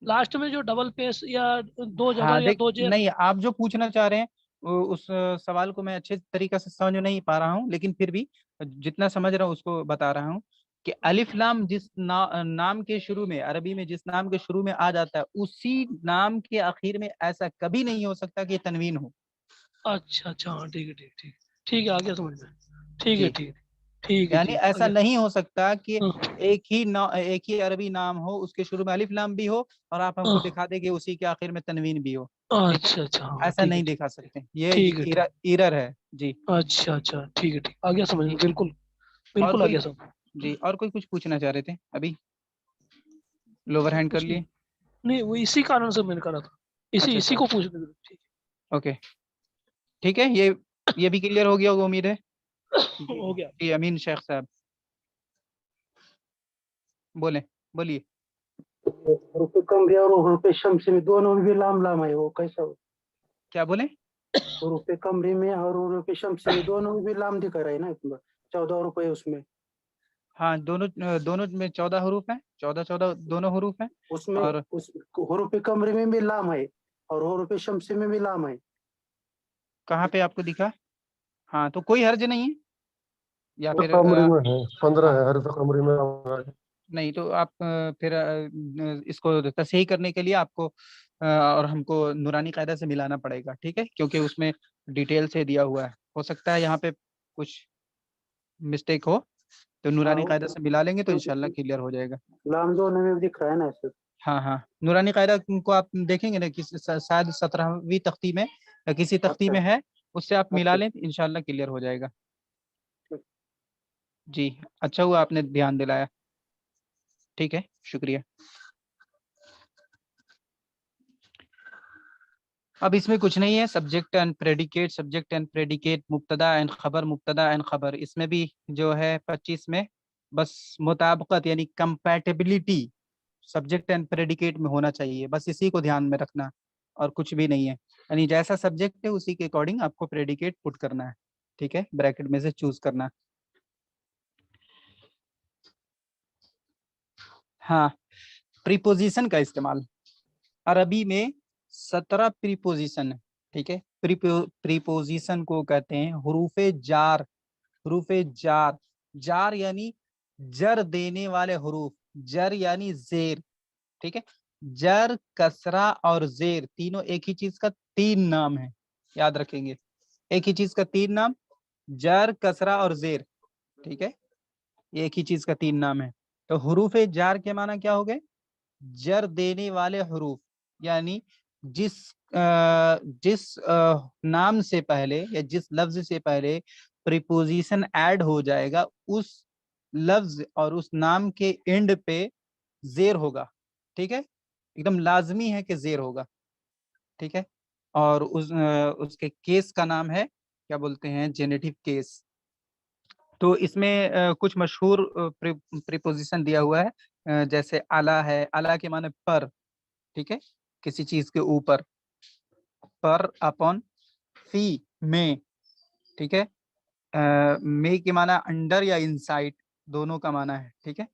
لاسٹ میں جو ڈبل پیس یا دو جبر یا دو جیر؟ نہیں، آپ جو پوچھنا چاہ رہے ہیں اس سوال کو میں اچھے طریقے سے سمجھ نہیں پا رہا ہوں، لیکن پھر بھی جتنا سمجھ رہا ہوں اس کو بتا رہا ہوں کہ الف لام جس نام کے شروع میں، عربی میں جس نام کے شروع میں آ جاتا ہے اسی نام کے آخر میں ایسا کبھی نہیں ہو سکتا کہ یہ تنوین ہو. اچھا ہاں، ٹھیک ہے ٹھیک ہے، آگے سمجھ میں. ٹھیک ہے جی، ٹھیک ہے یعنی ایسا آگے. نہیں ہو سکتا کہ ایک ہی عربی نام ہو، اس کے شروع میں الف لام بھی ہو اور آپ ہم کو دکھا دیں کہ اسی کے آخر میں تنوین بھی ہو. اچھا ایسا نہیں دکھا سکتے، یہ ایرر ہے. جی اچھا ٹھیک ہے آگے سمجھ میں. بالکل اور بالکل کوئی، آگے سمجھ. جی اور کوئی کچھ پوچھنا چاہ رہے تھے؟ ابھی لوور ہینڈ کر لیے. نہیں، وہ اسی کارن سے میں نے کرا تھا، اسی کو پوچھنے کے لیے. اوکے ٹھیک ہے، یہ بھی کلیئر ہو گیا ہوگا امید ہے. ہو گیا. جی امین شیخ صاحب بولیے. حروف قمری اور حروف شمسی میں دونوں میں بھی لام لام ہے، وہ کیسا ہو؟ کیا بولیں؟ حروف قمری میں اور حروف شمسی میں دونوں میں بھی لام دکھا رہا ہے نا، 14 روپے اس میں. ہاں دونوں میں 14 حروف ہیں، 14 دونوں حروف ہیں. اس میں اور حروف قمری میں بھی لام ہے اور حروف شمسی میں بھی لام ہے. کہاں پہ آپ کو دکھا؟ ہاں تو کوئی حرج نہیں ہے، یا پھر قمری میں ہے 15 ہے، حروف قمری میں نہیں تو آپ پھر اس کو تصحیح کرنے کے لیے آپ کو اور ہم کو نورانی قاعدہ سے ملانا پڑے گا، ٹھیک ہے، کیونکہ اس میں ڈیٹیل سے دیا ہوا ہے. ہو سکتا ہے یہاں پہ کچھ مسٹیک ہو تو نورانی قاعدہ سے ملا لیں گے تو انشاءاللہ کلیئر ہو جائے گا. لام دونوں میں دکھ رہا ہے نا ایسے. ہاں نورانی قاعدہ کو آپ دیکھیں گے نا، شاید 17ویں تختی میں یا کسی تختی میں ہے، اس سے آپ ملا لیں انشاءاللہ کلیئر ہو جائے گا. جی اچھا ہوا آپ نے دھیان دلایا، ٹھیک ہے، شکریہ. اب اس میں کچھ نہیں ہے، سبجیکٹ اینڈ پریڈیکیٹ، مبتدا اینڈ خبر، اس میں بھی جو ہے 25 میں بس مطابقت یعنی کمپیٹیبلٹی سبجیکٹ اینڈ پریڈیکیٹ میں ہونا چاہیے، بس اسی کو دھیان میں رکھنا اور کچھ بھی نہیں ہے، یعنی جیسا سبجیکٹ ہے اسی کے اکارڈنگ آپ کو پریڈیکیٹ پٹ کرنا ہے، ٹھیک ہے، بریکٹ میں سے چوز کرنا۔ ہاں، پریپوزیشن کا استعمال عربی میں 17 پریپوزیشن ہے، ٹھیک ہے، پریپوزیشن کو کہتے ہیں حروف جار، حروف جار، جار یعنی جر دینے والے حروف، جر یعنی زیر، ٹھیک ہے، جر، کسرہ اور زیر تینوں ایک ہی چیز کا 3 نام ہے، یاد رکھیں گے، ایک ہی چیز کا 3 نام، جر، کسرہ اور زیر، ٹھیک ہے، یہ ایک ہی چیز کا 3 نام ہے۔ تو حروف جار کے معنی کیا ہو گئے؟ جر دینے والے حروف، یعنی جس نام سے پہلے یا جس لفظ سے پہلے پریپوزیشن ایڈ ہو جائے گا، اس لفظ اور اس نام کے اینڈ پہ زیر ہوگا، ٹھیک ہے، ایک دم لازمی ہے کہ زیر ہوگا، ٹھیک ہے، اور اس کے کیس کا نام ہے کیا بولتے ہیں؟ جینیٹیو کیس۔ تو اس میں کچھ مشہور پریپوزیشن دیا ہوا ہے، جیسے اعلیٰ ہے، اعلیٰ کے معنی پر، ٹھیک ہے، کسی چیز کے اوپر، پر، اپون، فی، میں، ٹھیک ہے، میں کے معنی انڈر یا انسائڈ دونوں کا معنی ہے، ٹھیک ہے،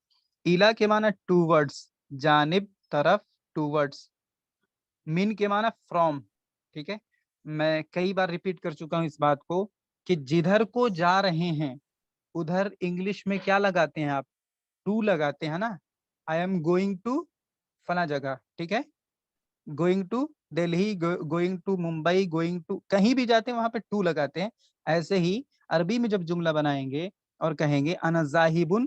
الا کے معنی ٹو ورڈز، جانب، طرف، ٹو ورڈز، من کے معنی فرام، ٹھیک ہے، میں کئی بار ریپیٹ کر چکا ہوں اس بات کو کہ جدھر کو جا رہے ہیں ادھر انگلش میں کیا لگاتے ہیں آپ؟ ٹو لگاتے ہیں نا، آئی ایم گوئنگ ٹو فلاں جگہ، ٹھیک ہے، going to Delhi, going to Mumbai, going to کہیں بھی جاتے ہیں وہاں پہ ٹو لگاتے ہیں۔ ایسے ہی عربی میں جب جملہ بنائیں گے اور کہیں گے انا ذاہبن،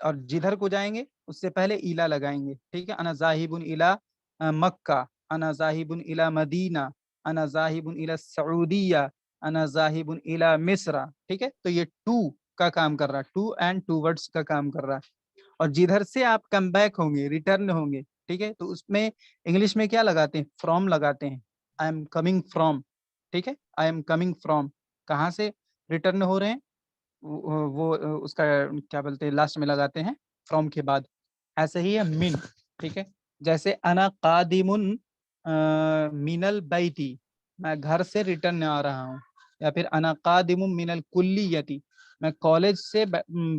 اور جدھر کو جائیں گے اس سے پہلے ایلا لگائیں گے، ٹھیک ہے، انا ذاہبن الی مکہ، انا ذاہبن الی مدینہ، انا ذاہبن الی السعودیہ، انا ذاہبن الی مصر، ٹھیک ہے، تو یہ ٹو کا کام کر رہا ہے، ٹو اینڈ ٹو ورڈز کا کام کر رہا ہے، اور جدھر سے آپ کم بیک ہوں گے، ریٹرن ہوں گے، ٹھیک ہے، تو اس میں انگلش میں کیا لگاتے ہیں؟ فرام لگاتے ہیں، آئی ایم کمنگ فرام، ٹھیک ہے، آئی ایم کمنگ فرام، کہاں سے ریٹرن ہو رہے ہیں وہ اس کا کیا بولتے ہیں لاسٹ میں لگاتے ہیں فرام کے بعد۔ ایسے ہی ہے من، ٹھیک ہے، جیسے انا قادم من البیتی، میں گھر سے ریٹرن آ رہا ہوں، یا پھر انا قادم من الکلیتی، میں کالج سے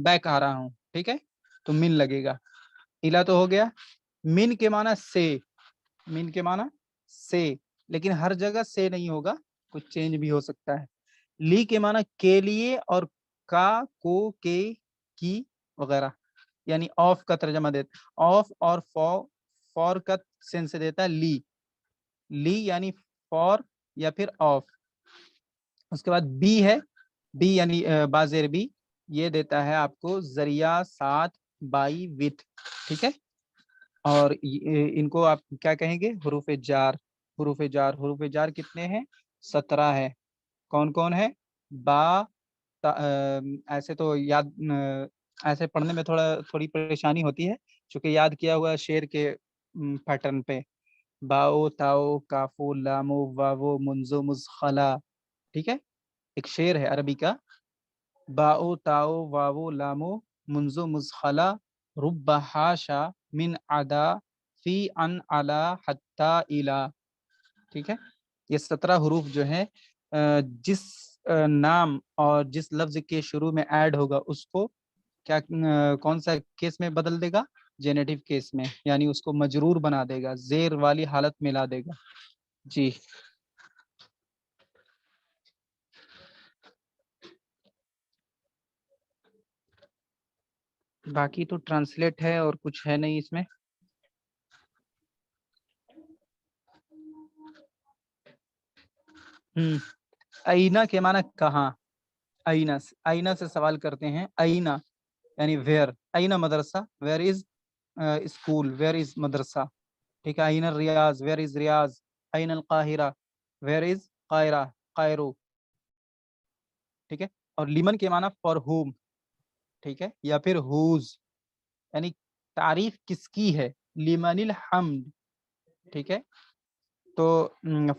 بیک آ رہا ہوں، ٹھیک ہے، تو من لگے گا۔ الا تو ہو گیا، من کے معنی سے، من کے معنی سے، لیکن ہر جگہ سے نہیں ہوگا، کچھ چینج بھی ہو سکتا ہے۔ لی کے معنی کے لیے، اور کا، کو، کے، کی وغیرہ، یعنی آف کا ترجمہ دیتا، آف اور فور کا سینس دیتا ہے لی، لی یعنی فور یا پھر آف۔ اس کے بعد بی ہے، بی یعنی بازیر بی، یہ دیتا ہے آپ کو ذریعہ، ساتھ، بائی، وتھ، ٹھیک ہے، اور ان کو آپ کیا کہیں گے؟ حروف جار، حروف جار، حروف جار کتنے ہیں؟ 17 ہے، کون کون ہے؟ با، ایسے تو یاد، ایسے پڑھنے میں تھوڑی پریشانی ہوتی ہے چونکہ یاد کیا ہوا شعر کے پیٹرن پہ، باؤ، تاؤ، کافو، لامو، واو، منزو، مزخلا، ٹھیک ہے، ایک شعر ہے عربی کا، باؤ، تاؤ، واو، لامو، منزو، مزخلا، رب حاشا من عدا فی ان علا حتی الا، ٹھیک ہے، یہ 17 حروف جو ہیں جس نام اور جس لفظ کے شروع میں ایڈ ہوگا اس کو کیا کون سا کیس میں بدل دے گا؟ جینیٹیو کیس میں، یعنی اس کو مجرور بنا دے گا، زیر والی حالت میں لا دے گا۔ جی باقی تو ٹرانسلیٹ ہے اور کچھ ہے نہیں اس میں۔ اینا کے معنی کہاں، اینا سے سوال کرتے ہیں، اینا یعنی ویئر، اینا مدرسہ، where is school, where is مدرسہ، ٹھیک ہے، اینا ریاض، ویئر از ریاض، اینا القاہرہ، ویئر از قاہرہ، قائرو، ٹھیک ہے، اور لیمن کے معنی فار ہوم، ٹھیک ہے، یا پھر ہوز یعنی تعریف کس کی ہے، لیمن الحمد، ٹھیک ہے، تو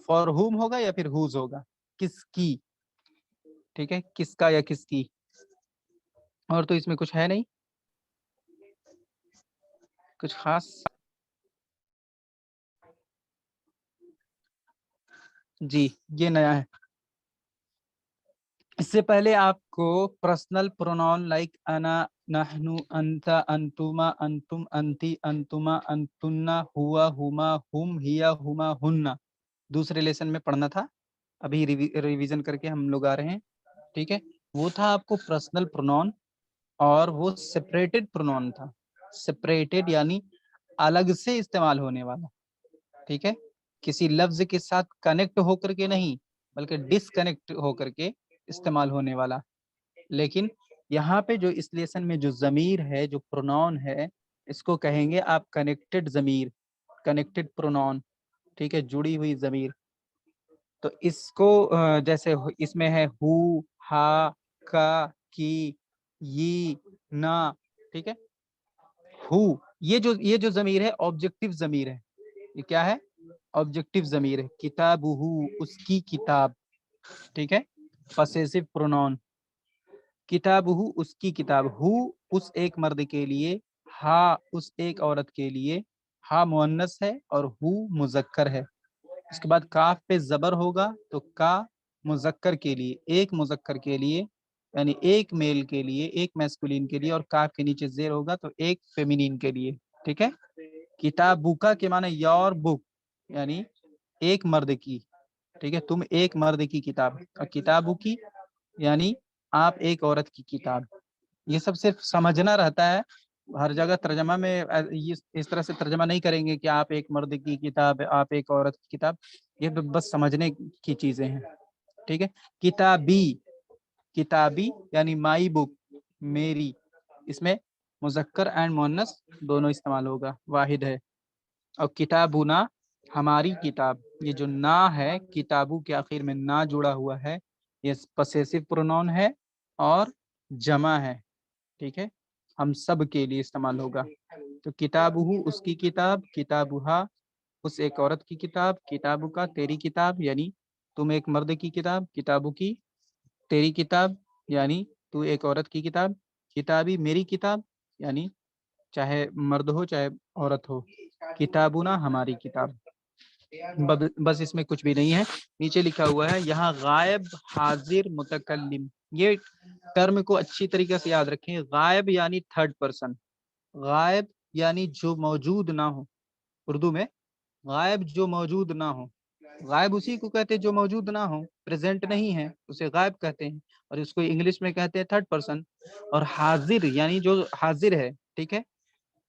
فار ہوم ہوگا یا پھر ہوز ہوگا, کس کی, ٹھیک ہے, کس کا یا کس کی. اور تو اس میں کچھ ہے نہیں کچھ خاص. جی یہ نیا ہے. اس سے پہلے آپ کو پرسنل پروناؤن لائک انا, نحنو, انتا, انتما, انتم, انتی, انتما, انتنا, ہوا, ہما, ہم, ہیا, ہما, ہننا دوسرے لیسن میں پڑھنا تھا, ابھی ریویژن کر کے ہم لوگ آ رہے ہیں, ٹھیک ہے. وہ تھا آپ کو پرسنل پروناؤن, اور وہ سپریٹڈ پروناؤن تھا. سپریٹڈ یعنی الگ سے استعمال ہونے والا, ٹھیک ہے, کسی لفظ کے ساتھ کنیکٹ ہو کر کے نہیں بلکہ ڈسکنیکٹ ہو کر کے استعمال ہونے والا. لیکن یہاں پہ جو اس لیسن میں جو ضمیر ہے, جو پروناؤن ہے, اس کو کہیں گے آپ کنیکٹڈ ضمیر, کنیکٹڈ پروناؤن, ٹھیک ہے, جڑی ہوئی ضمیر. تو اس کو جیسے اس میں ہے ہو, ہا, کا, کی, یہ, نا, ٹھیک ہے. ہو یہ جو ضمیر ہے آبجیکٹو ضمیر ہے. یہ کیا ہے؟ آبجیکٹو ضمیر ہے. کتاب ہو, اس کی کتاب, ٹھیک ہے, پوسیسو پروناؤن. کتاب ہو, اس کی کتاب. ہو اس ایک مرد کے لیے, ہا اس ایک عورت کے لیے. ہا مؤنث ہے اور ہو مذکر ہے. اس کے بعد کاف پہ زبر ہوگا تو کا مذکر کے لیے, ایک مذکر کے لیے یعنی ایک میل کے لیے, ایک میسکولین کے لیے, اور کاف کے نیچے زیر ہوگا تو ایک فیمینین کے لیے, ٹھیک ہے. کتاب بوکا کے معنی یور بک یعنی ایک مرد کی, ٹھیک ہے, تم ایک مرد کی کتاب. اور کتابوں کی یعنی آپ ایک عورت کی کتاب. یہ سب صرف سمجھنا رہتا ہے, ہر جگہ ترجمہ میں اس طرح سے ترجمہ نہیں کریں گے کہ آپ ایک مرد کی کتاب, آپ ایک عورت کی کتاب. یہ بس سمجھنے کی چیزیں ہیں, ٹھیک ہے. کتابی, کتابی یعنی مائی بک, میری. اس میں مذکر اینڈ مؤنث دونوں استعمال ہوگا, واحد ہے. اور کتابنا ہماری کتاب, یہ جو نا ہے کتابو کے آخر میں نا جڑا ہوا ہے, یہ پوسیسو پروناؤن ہے اور جمع ہے, ٹھیک ہے, ہم سب کے لیے استعمال ہوگا. تو کتابہ اس کی کتاب, کتابہا اس ایک عورت کی کتاب, کتابو کا تیری کتاب یعنی تم ایک مرد کی کتاب, کتابو کی تیری کتاب یعنی تو ایک عورت کی کتاب, کتابی میری کتاب یعنی چاہے مرد ہو چاہے عورت ہو, کتابنا ہماری کتاب. بس اس میں کچھ بھی نہیں ہے. نیچے لکھا ہوا ہے یہاں غائب, حاضر, متکلم, یہ ٹرم کو اچھی طریقے سے یاد رکھیں. غائب یعنی تھرڈ پرسن, غائب یعنی جو موجود نہ ہو. اردو میں غائب جو موجود نہ ہو, غائب اسی کو کہتے ہیں جو موجود نہ ہو, پریزنٹ نہیں ہے اسے غائب کہتے ہیں, اور اس کو انگلش میں کہتے ہیں تھرڈ پرسن. اور حاضر یعنی جو حاضر ہے, ٹھیک ہے,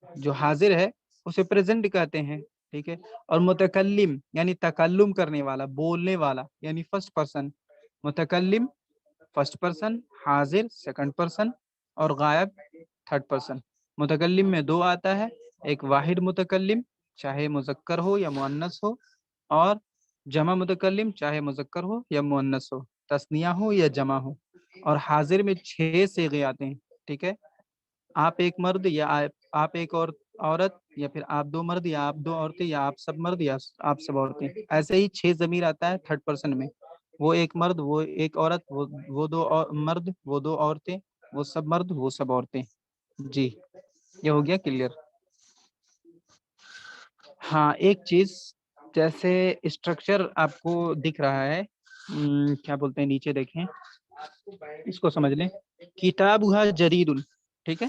جو حاضر ہے اسے پریزنٹ کہتے ہیں, ٹھیک ہے. اور متکلم یعنی تکلم کرنے والا, بولنے والا یعنی فرسٹ پرسن. متکلم فرسٹ پرسن, حاضر سیکنڈ پرسن, اور غائب تھرڈ پرسن. متکلم میں دو آتا ہے, ایک واحد متکلم چاہے مذکر ہو یا مؤنث ہو, اور جمع متکلم چاہے مذکر ہو یا مؤنث ہو, تثنیہ ہو یا جمع ہو. اور حاضر میں 6 صیغے آتے ہیں, ٹھیک ہے. آپ ایک مرد یا آپ ایک اور عورت, یا پھر آپ دو مرد یا آپ دو عورتیں, یا آپ سب مرد یا آپ سب عورتیں. ایسے ہی 6 ضمیر آتا ہے تھرڈ پرسن میں, وہ ایک مرد, وہ ایک عورت, وہ دو مرد, وہ دو عورتیں, وہ سب مرد, وہ سب عورتیں. جی یہ ہو گیا کلیئر. ہاں ایک چیز, جیسے اسٹرکچر آپ کو دکھ رہا ہے, کیا بولتے ہیں, نیچے دیکھیں, اس کو سمجھ لیں. کتابھا جدید, ٹھیک ہے,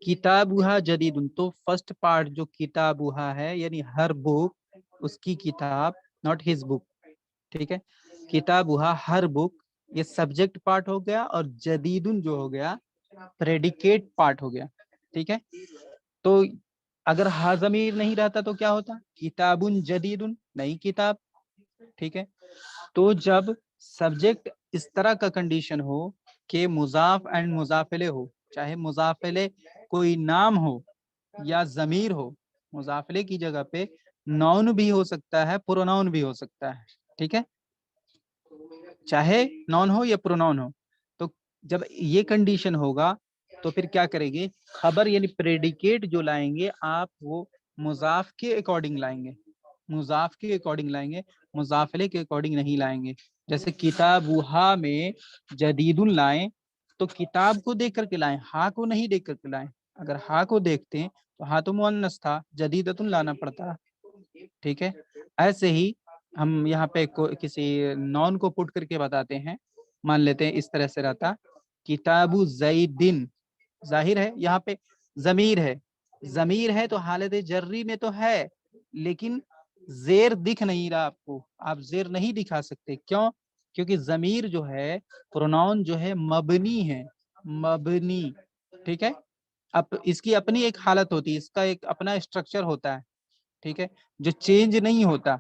کتابھا جدید. تو فرسٹ پارٹ جو کتابھا ہے یعنی ہر بک اس کی کتاب, ناٹ ہز بک, ٹھیک ہے. کتابھا ہر بک, یہ سبجیکٹ پارٹ ہو گیا, اور جدید جو ہو گیا پریڈیکیٹ پارٹ ہو گیا, ٹھیک ہے. تو اگر ہا ضمیر نہیں رہتا تو کیا ہوتا, کتاب جدید, نئی کتاب, ٹھیک ہے. تو جب سبجیکٹ اس طرح کا کنڈیشن ہو کہ مضاف اینڈ مضاف الیہ ہو, چاہے مضاف الیہ کوئی نام ہو یا ضمیر ہو, مضاف الیہ کی جگہ پہ نون بھی ہو سکتا ہے, پروناؤن بھی ہو سکتا ہے, ٹھیک ہے, چاہے نون ہو یا پروناؤن ہو. تو جب یہ کنڈیشن ہوگا تو پھر کیا کریں گے, خبر یعنی پریڈیکیٹ جو لائیں گے آپ, وہ مضاف کے اکارڈنگ لائیں گے, مضاف کے اکارڈنگ لائیں گے، مضاف الیہ کے اکارڈنگ نہیں لائیں گے. جیسے کتابھا میں جدید لائیں تو کتاب کو دیکھ کر کے لائیں، ہا کو نہیں دیکھ کر کے لائیں. اگر ہا کو دیکھتے ہیں تو ہا تو مؤنث تھا، جدیدۃ لانا پڑتا. ٹھیک ہے. ایسے ہی ہم یہاں پہ کسی نون کو پٹ کر کے بتاتے ہیں. مان لیتے ہیں اس طرح سے رہتا کتاب زیدن. ظاہر ہے یہاں پہ ضمیر ہے تو حالت جری میں تو ہے، لیکن زیر دکھ نہیں رہا آپ کو، آپ زیر نہیں دکھا سکتے. کیوں؟ کیونکہ ضمیر جو ہے، پروناؤن جو ہے مبنی ہے، مبنی. ٹھیک ہے. اب اس کی اپنی ایک حالت ہوتی ہے، اس کا ایک اپنا اسٹرکچر ہوتا ہے. ٹھیک ہے، جو چینج نہیں ہوتا.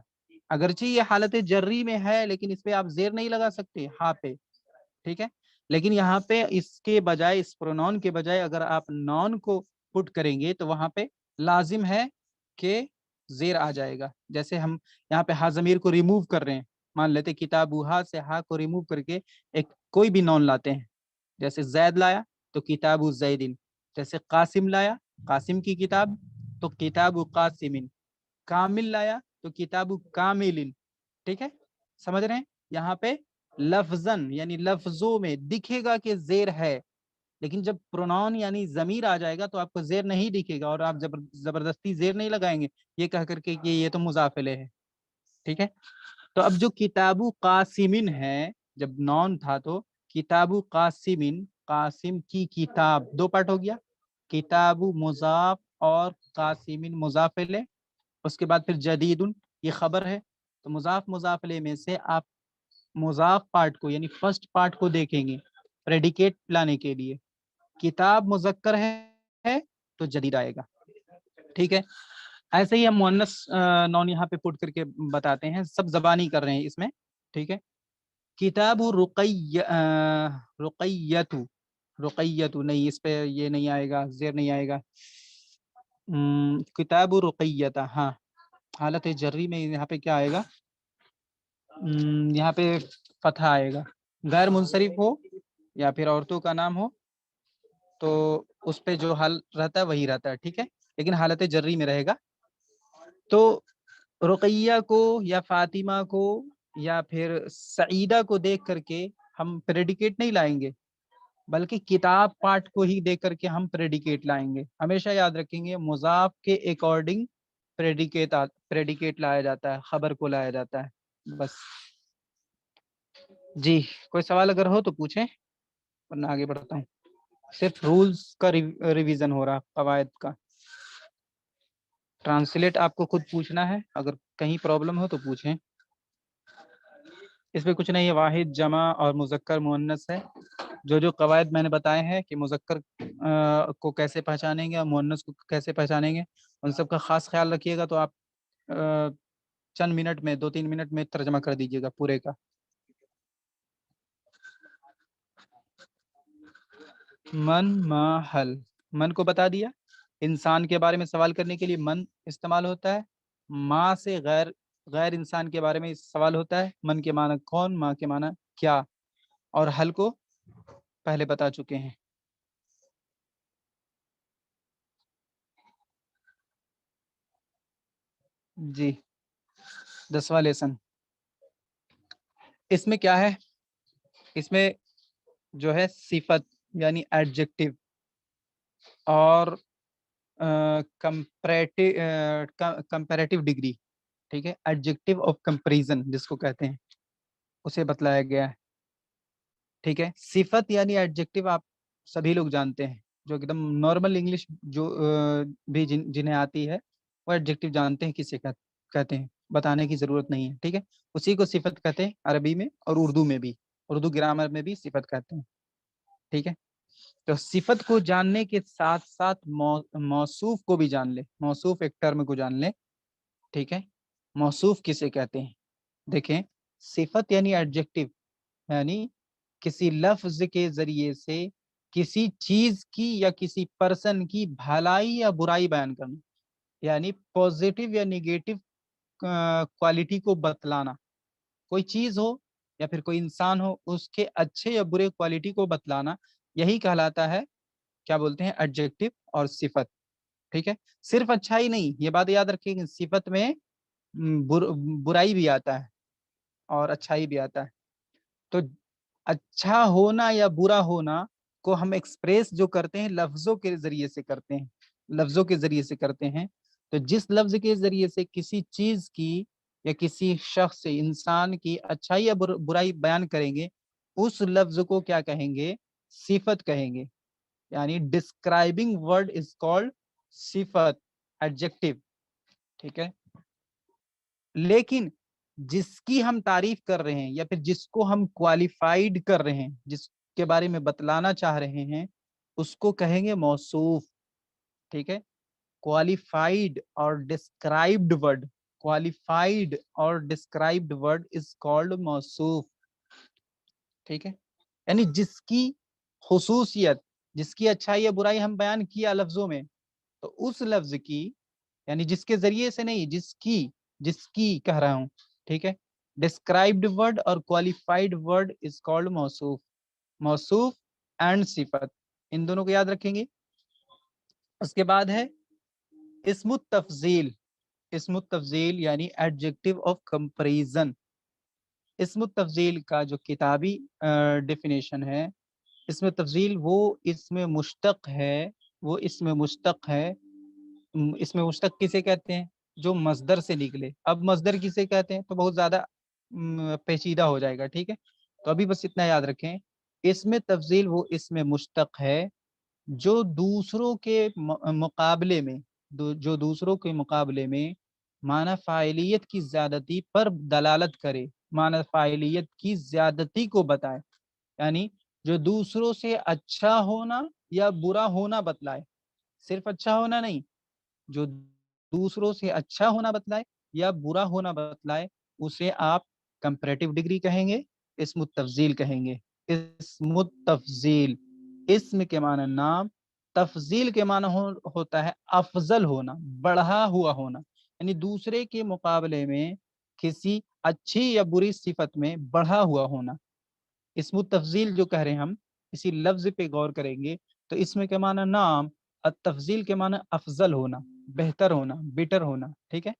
اگرچہ یہ حالت جری میں ہے لیکن اس پہ آپ زیر نہیں لگا سکتے ہاں پہ. ٹھیک ہے. لیکن یہاں پہ اس کے بجائے، اس پروناؤن کے بجائے اگر آپ نون کو پٹ کریں گے تو وہاں پہ لازم ہے کہ زیر آ جائے گا. جیسے ہم یہاں پہ ہا ضمیر کو ریموو کر رہے ہیں، مان لیتے کتابھا سے ہا کو ریموو کر کے ایک کوئی بھی نون لاتے ہیں. جیسے زید لایا تو کتاب زیدن، جیسے قاسم لایا قاسم کی کتاب تو کتاب قاسم، کامل لایا تو کتاب کامل. ٹھیک ہے، سمجھ رہے ہیں؟ یہاں پہ لفظاً یعنی لفظوں میں دکھے گا کہ زیر ہے، لیکن جب پروناؤن یعنی ضمیر آ جائے گا تو آپ کو زیر نہیں دکھے گا، اور آپ زبردستی زیر نہیں لگائیں گے یہ کہہ کر کے کہ یہ تو مضاف الیہ ہے. ٹھیک ہے. تو اب جو کتاب قاسمن ہے، جب نون تھا تو کتاب قاسمن، قاسم کی کتاب، دو پارٹ ہو گیا، کتاب مضاف اور قاسمن مضاف الیہ. اس کے بعد پھر جدید یہ خبر ہے، تو مضاف الیہ میں سے آپ مضاف پارٹ کو یعنی فرسٹ پارٹ کو دیکھیں گے پریڈیکیٹ لانے کے لیے. کتاب مذکر ہے تو جدید آئے گا. ٹھیک ہے. ایسے ہی ہم مؤنث نون یہاں پہ پٹ کر کے بتاتے ہیں، سب زبانی کر رہے ہیں اس میں. ٹھیک ہے. کتاب رقیت نہیں، اس پہ یہ نہیں آئے گا، زیر نہیں آئے گا. کتاب رقیت، ہاں حالت جری میں یہاں پہ کیا آئے گا؟ یہاں پہ فتح آئے گا. غیر منصرف ہو یا پھر عورتوں کا نام ہو تو اس پہ جو حال رہتا ہے وہی رہتا ہے. ٹھیک ہے، لیکن حالت جری میں رہے گا. تو رقیہ کو یا فاطمہ کو یا پھر سعیدہ کو دیکھ کر کے ہم پریڈیکیٹ نہیں لائیں گے، بلکہ کتاب پارٹ کو ہی دیکھ کر کے ہم پریڈیکیٹ لائیں گے. ہمیشہ یاد رکھیں گے مضاف کے اکارڈنگ پریڈیکیٹ لایا جاتا ہے، خبر کو لایا جاتا ہے. بس جی، کوئی سوال اگر ہو تو پوچھیں ورنہ آگے بڑھتا ہوں. صرف رولز کا ریویژن ہو رہا، قواعد کا. ٹرانسلیٹ آپ کو خود پوچھنا ہے، اگر کہیں پرابلم ہو تو پوچھیں. اس میں کچھ نہیں ہے، واحد، جمع اور مذکر مؤنث ہے. جو قواعد میں نے بتائے ہیں کہ مذکر کو کیسے پہچانیں گے اور مؤنث کو کیسے پہچانیں گے، ان سب کا خاص خیال رکھیے گا. تو آپ چند منٹ میں، 2-3 منٹ میں ترجمہ کر دیجیے گا پورے کا. من، ما، حل. من کو بتا دیا، انسان کے بارے میں سوال کرنے کے لیے من استعمال ہوتا ہے. ما سے غیر انسان کے بارے میں سوال ہوتا ہے. من کے معنی کون، ما کے معنی کیا. اور حل کو پہلے بتا چکے ہیں. جی، 10واں لیسن. اس میں کیا ہے؟ اس میں جو ہے صفت یعنی ایڈجیکٹو اور کمپیریٹیو ڈگری. ٹھیک ہے، ایڈجیکٹو آف کمپیریزن جس کو کہتے ہیں، اسے بتلایا گیا ہے. ٹھیک ہے. صفت یعنی ایڈجیکٹو آپ سبھی لوگ جانتے ہیں، جو ایک دم نارمل انگلش جو بھی جنہیں آتی ہے وہ ایڈجیکٹو جانتے ہیں کسے کہتے ہیں، بتانے کی ضرورت نہیں ہے. ٹھیک ہے. اسی کو صفت کہتے ہیں عربی میں اور اردو میں بھی، اردو گرامر میں بھی صفت کہتے ہیں. ٹھیک ہے. تو صفت کو جاننے کے ساتھ ساتھ موصوف کو بھی جان لے. موصوف ایک ٹرم کو جان لے. ٹھیک ہے. موصوف کسے کہتے ہیں؟ دیکھیں، صفت یعنی ایڈجیکٹو یعنی کسی لفظ کے ذریعے سے کسی چیز کی یا کسی پرسن کی بھلائی یا برائی بیان کرنا، یعنی پازیٹیو یا نیگیٹو کوالٹی کو بتلانا. کوئی چیز ہو یا پھر کوئی انسان ہو، اس کے اچھے یا برے کوالٹی کو بتلانا، یہی کہلاتا ہے، کیا بولتے ہیں، ایڈجیکٹو اور صفت. ٹھیک ہے. صرف اچھا ہی نہیں، یہ بات یاد رکھیں کہ صفت میں برائی بھی آتا ہے اور اچھائی بھی آتا ہے. تو اچھا ہونا یا برا ہونا کو ہم ایکسپریس جو کرتے ہیں لفظوں کے ذریعے سے کرتے ہیں, لفظوں کے ذریعے سے کرتے ہیں. تو جس لفظ کے ذریعے سے کسی چیز کی یا کسی شخص انسان کی اچھائی یا برائی بیان کریں گے, اس لفظ کو کیا کہیں گے؟ صفت کہیں گے. یعنی ڈسکرائبنگ ورڈ از کالڈ صفت, ایڈجیکٹو. ٹھیک ہے. لیکن جس کی ہم تعریف کر رہے ہیں یا پھر جس کو ہم کوالیفائڈ کر رہے ہیں, جس کے بارے میں بتلانا چاہ رہے ہیں, اس کو کہیں گے موصوف. ٹھیک ہے. qualified اور described word, qualified اور described word is called موصوف. ٹھیک ہے. یعنی جس کی خصوصیت, جس کی اچھائی یا برائی ہم بیان کیا لفظوں میں, تو اس لفظ کی, یعنی جس کے ذریعے سے نہیں, جس کی کہہ رہا ہوں. ٹھیک ہے. described word اور qualified word is called موصوف. موصوف اینڈ صفت, ان دونوں کو یاد رکھیں گے. اس کے بعد ہے اسم التفضیل. اسم التفضیل یعنی ایڈجیکٹو آف کمپریزن. اسم التفضیل کا جو کتابی ڈیفینیشن ہے, اسم تفضیل وہ اسم مشتق ہے, وہ اسم مشتق ہے. اسم مشتق کسے کہتے ہیں؟ جو مصدر سے نکلے. اب مصدر کسے کہتے ہیں تو بہت زیادہ پیچیدہ ہو جائے گا. ٹھیک ہے. تو ابھی بس اتنا یاد رکھیں, اسم تفضیل وہ اسم مشتق ہے جو دوسروں کے مقابلے میں, جو دوسروں کے مقابلے میں معنی فاعلیت کی زیادتی پر دلالت کرے, معنی فاعلیت کی زیادتی کو بتائے. یعنی جو دوسروں سے اچھا ہونا یا برا ہونا بتلائے, صرف اچھا ہونا نہیں, جو دوسروں سے اچھا ہونا بتلائے یا برا ہونا بتلائے, اسے آپ کمپیریٹیو ڈگری کہیں گے, اسم التفضیل کہیں گے. اسم التفضیل, اسم کے معنی نام, تفضیل کے معنی ہوتا ہے افضل ہونا, بڑھا ہوا ہونا. یعنی دوسرے کے مقابلے میں کسی اچھی یا بری صفت میں بڑھا ہوا ہونا. اسم التفضیل جو کہہ رہے ہیں ہم, اسی لفظ پہ غور کریں گے تو اسم کے معنی نام, التفضیل کے معنی افضل ہونا, بہتر ہونا, بیٹر ہونا. ٹھیک ہے.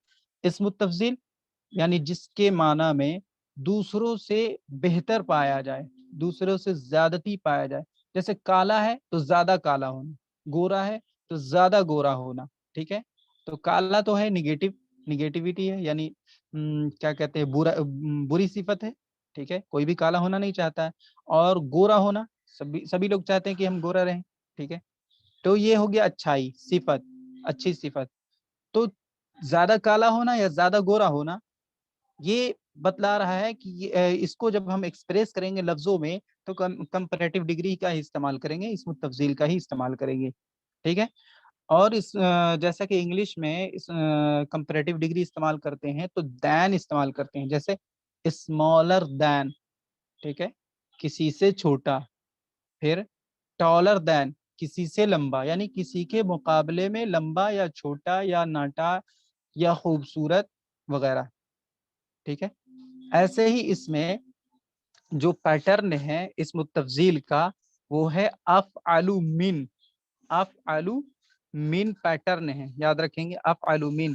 اسم التفضیل یعنی جس کے معنی میں دوسروں سے بہتر پایا جائے, دوسروں سے زیادتی پایا جائے. جیسے کالا ہے تو زیادہ کالا ہونا, گورا ہے تو زیادہ گورا ہونا. ٹھیک ہے. تو کالا تو ہے نگیٹیوٹی ہے, یعنی کیا کہتے ہیں, بری صفت ہے. ٹھیک ہے. کوئی بھی کالا ہونا نہیں چاہتا ہے. اور گورا ہونا, سبھی لوگ چاہتے ہیں کہ ہم گورا رہیں. ٹھیک ہے. تو یہ ہو گیا اچھائی, صفت, اچھی صفت. تو زیادہ کالا ہونا یا زیادہ گورا ہونا, یہ بتلا رہا ہے کہ اس کو جب ہم ایکسپریس کریں گے لفظوں میں تو کمپیریٹیو ڈگری کا ہی استعمال کریں گے, اسم التفضیل کا ہی استعمال کریں گے. ٹھیک ہے. اور اس جیسا کہ انگلش میں کمپیریٹیو ڈگری استعمال کرتے ہیں تو دین استعمال کرتے ہیں. جیسے اسمالر دین, ٹھیک ہے, کسی سے چھوٹا. پھر ٹالر دین, کسی سے لمبا, یعنی کسی کے مقابلے میں لمبا یا چھوٹا یا ناٹا یا خوبصورت وغیرہ. ٹھیک ہے. ایسے ہی اس میں جو پیٹرن ہے اسم التفضیل کا وہ ہے افعل من. افعل من پیٹرن ہے, یاد رکھیں گے, افعل من.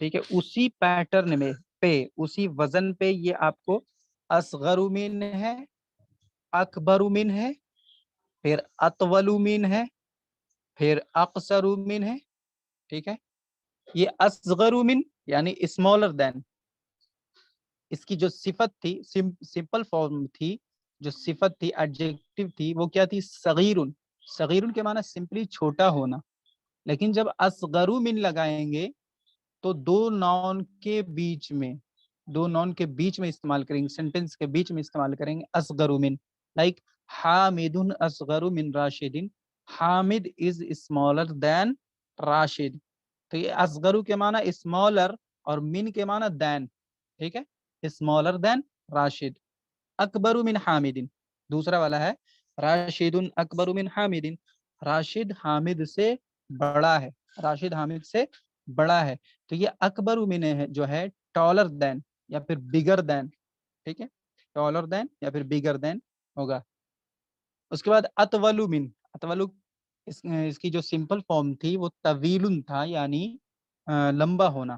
ٹھیک ہے. اسی پیٹرن میں پہ, اسی وزن پہ یہ آپ کو اصغر من ہے, اکبر من ہے, پھر اطول من ہے, پھر اقصر من ہے. ٹھیک ہے. یہ اصغر من یعنی اسمالر دین, اس کی جو صفت تھی, سمپل فارم تھی, جو صفت تھی, ایڈجیکٹو تھی, وہ کیا تھی؟ صغیرن. صغیرن کے معنی سمپلی چھوٹا ہونا. لیکن جب اصغر من لگائیں گے تو دو نون کے بیچ میں استعمال کریں گے, سینٹینس کے بیچ میں استعمال کریں گے اصغر من. لائک حامد اصغر من Rashid, Hamid is smaller than Rashid. تو یہ اصغر کے معنی اسمالر اور من کے معنی دین. ٹھیک ہے. Smaller than Rashid. اکبر من حامد, دوسرا والا ہے راشد اکبر من حامد, راشد حامد سے بڑا ہے, راشد حامد سے بڑا ہے. تو یہ اکبر من ہے جو ہے ٹالر دین یا پھر بگر دین. ٹھیک ہے. ٹالر دین یا پھر بگر دین ہوگا. اس کے بعد اطول من, اطول اس کی جو سمپل فارم تھی وہ طویل تھا, یعنی لمبا ہونا.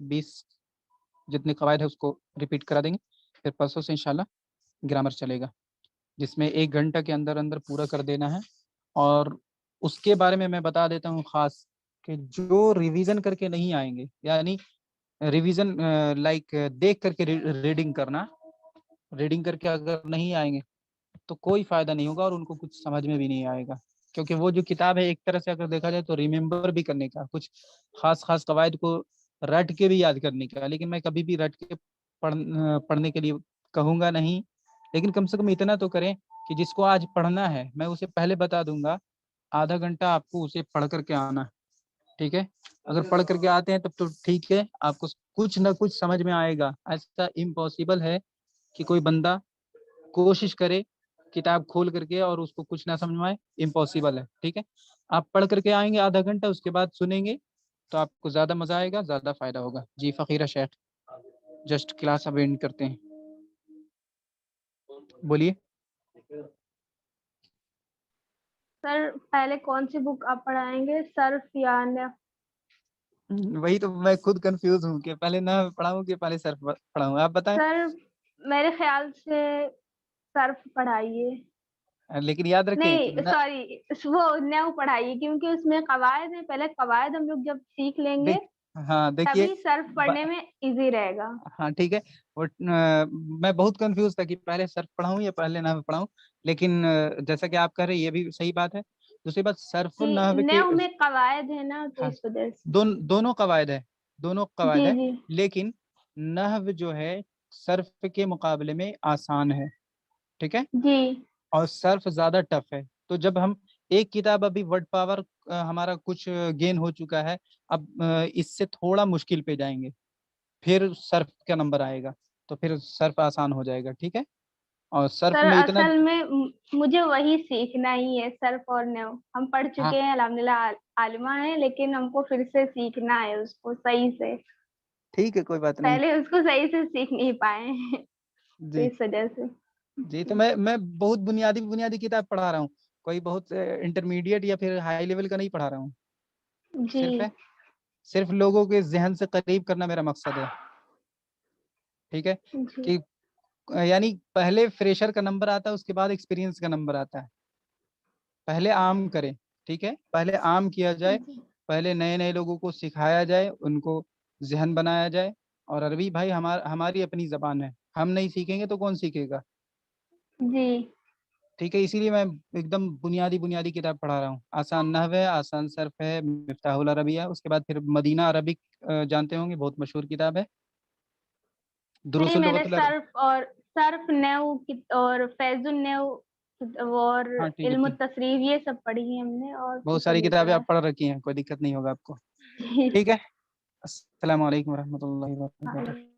20 جتنے قواعد ہے اس کو ریپیٹ کرا دیں گے. پھر پرسوں سے انشاءاللہ گرامر چلے گا، جس میں 1 گھنٹہ کے اندر اندر پورا کر دینا ہے. اور اس کے بارے میں بتا دیتا ہوں خاص کہ جو ریویژن کر کے نہیں آئیں گے، یعنی ریویژن لائک دیکھ کر کے ریڈنگ کرنا، ریڈنگ کر کے اگر نہیں آئیں گے تو کوئی فائدہ نہیں ہوگا اور ان کو کچھ سمجھ میں بھی نہیں آئے گا. کیونکہ وہ جو کتاب ہے ایک طرح سے اگر دیکھا جائے تو ریممبر بھی کرنے کا، کچھ خاص قواعد کو رٹ کے بھی یاد کرنے کا. لیکن میں کبھی بھی رٹ کے پڑھنے کے لیے کہوں گا نہیں، لیکن کم سے کم اتنا تو کریں کہ جس کو آج پڑھنا ہے میں اسے پہلے بتا دوں گا، آدھا گھنٹہ آپ کو اسے پڑھ کر کے آنا ہے. ٹھیک ہے، اگر پڑھ کر کے آتے ہیں تب تو ٹھیک ہے، آپ کو کچھ نہ کچھ سمجھ میں آئے گا. ایسا امپاسبل ہے کہ کوئی بندہ کوشش کرے کتاب کھول کر کے اور اس کو کچھ نہ سمجھ میں آئے، امپاسبل ہے. ٹھیک ہے، آپ پڑھ کر کے آئیں گے آدھا گھنٹہ، اس کے بعد سنیں گے تو آپ کو زیادہ مزہ آئے گا، زیادہ فائدہ ہوگا. جی فقیرہ شیخ، جسٹ کلاس اب اینڈ کرتے ہیں. بولیے. سر پہلے کون سی بک آپ پڑھائیں گے، صرف یا وہی تو میں خود کنفیوز ہوں کہ پہلے نہ پڑھاؤں کہ پہلے صرف پڑھاؤں. آپ بتائیں. سر میرے خیال سے صرف پڑھائیے، لیکن یاد رکھیں نہیں سوری وہ نیو پڑھائیے، کیونکہ اس میں قواعد ہیں. پہلے قواعد ہم لوگ جب سیکھ لیں گے ہاں دیکھیے تبھی صرف پڑھنے میں ایزی رہے گا. ہاں ٹھیک ہے. میں بہت کنفیوز تھا کہ پہلے صرف پڑھاؤں یا پہلے نحو پڑھاؤں، لیکن جیسا کہ آپ کہہ رہے ہیں یہ بھی صحیح بات ہے. دوسری بات صرف نحو کے نیو میں قواعد ہے نا، تو ہاں اس وجہ سے دونوں قواعد ہے، دونوں قواعد جی ہے. جی لیکن نحو جو ہے صرف کے مقابلے میں آسان ہے. ٹھیک ہے، جی اور صرف زیادہ ٹف ہے. تو جب ہم ایک کتاب ابھی ورڈ پاور ہمارا کچھ گین ہو چکا ہے، اب اس سے تھوڑا مشکل پہ جائیں گے، پھر صرف کا نمبر آئے گا تو پھر صرف آسان ہو جائے گا. ٹھیک ہے، اور صرف سر میں اتنا اصل میں مجھے وہی سیکھنا ہی ہے، صرف اور نیو. ہم پڑھ ہاں چکے ہیں الحمدللہ، عالمہ ہیں، لیکن ہم کو پھر سے سیکھنا ہے اس کو صحیح سے. ٹھیک ہے کوئی بات نہیں. پہلے اس کو صحیح سے سیکھ نہیں پائے ہیں، تو جی اس وجہ سے. جی تو میں بہت بنیادی کتاب پڑھا رہا ہوں، کوئی بہت انٹرمیڈیٹ یا پھر ہائی لیول کا نہیں پڑھا رہا ہوں. جی صرف لوگوں کے ذہن سے قریب کرنا میرا مقصد ہے. ٹھیک ہے، جی کہ یعنی پہلے فریشر کا نمبر آتا ہے، اس کے بعد ایکسپیرینس کا نمبر آتا ہے. پہلے عام کریں. ٹھیک ہے، پہلے عام کیا جائے، پہلے نئے لوگوں کو سکھایا جائے، ان کو ذہن بنایا جائے. اور عربی بھائی ہماری اپنی زبان ہے، ہم نہیں سیکھیں گے تو کون سیکھے گا. جی ٹھیک ہے، اسی لیے میں ایک دم بنیادی کتاب پڑھا رہا ہوں. آسان نحو ہے، آسان صرف ہے، مفتاح العربیہ، اس کے بعد پھر مدینہ عربک جانتے ہوں گے، بہت مشہور کتاب ہے. دروس نہیں، میں نے اللغت صرف نیو اور فیض النیو اور ہاں ٹھیک علم ہے، التصریف یہ سب پڑھی ہیں ہم نے، اور بہت کچھ ساری نہیں کتابیں پڑھا. آپ پڑھ رکھی ہیں، کوئی دقت نہیں ہوگا آپ کو. ٹھیک ہے، السلام علیکم ورحمۃ اللہ وبرکاتہ.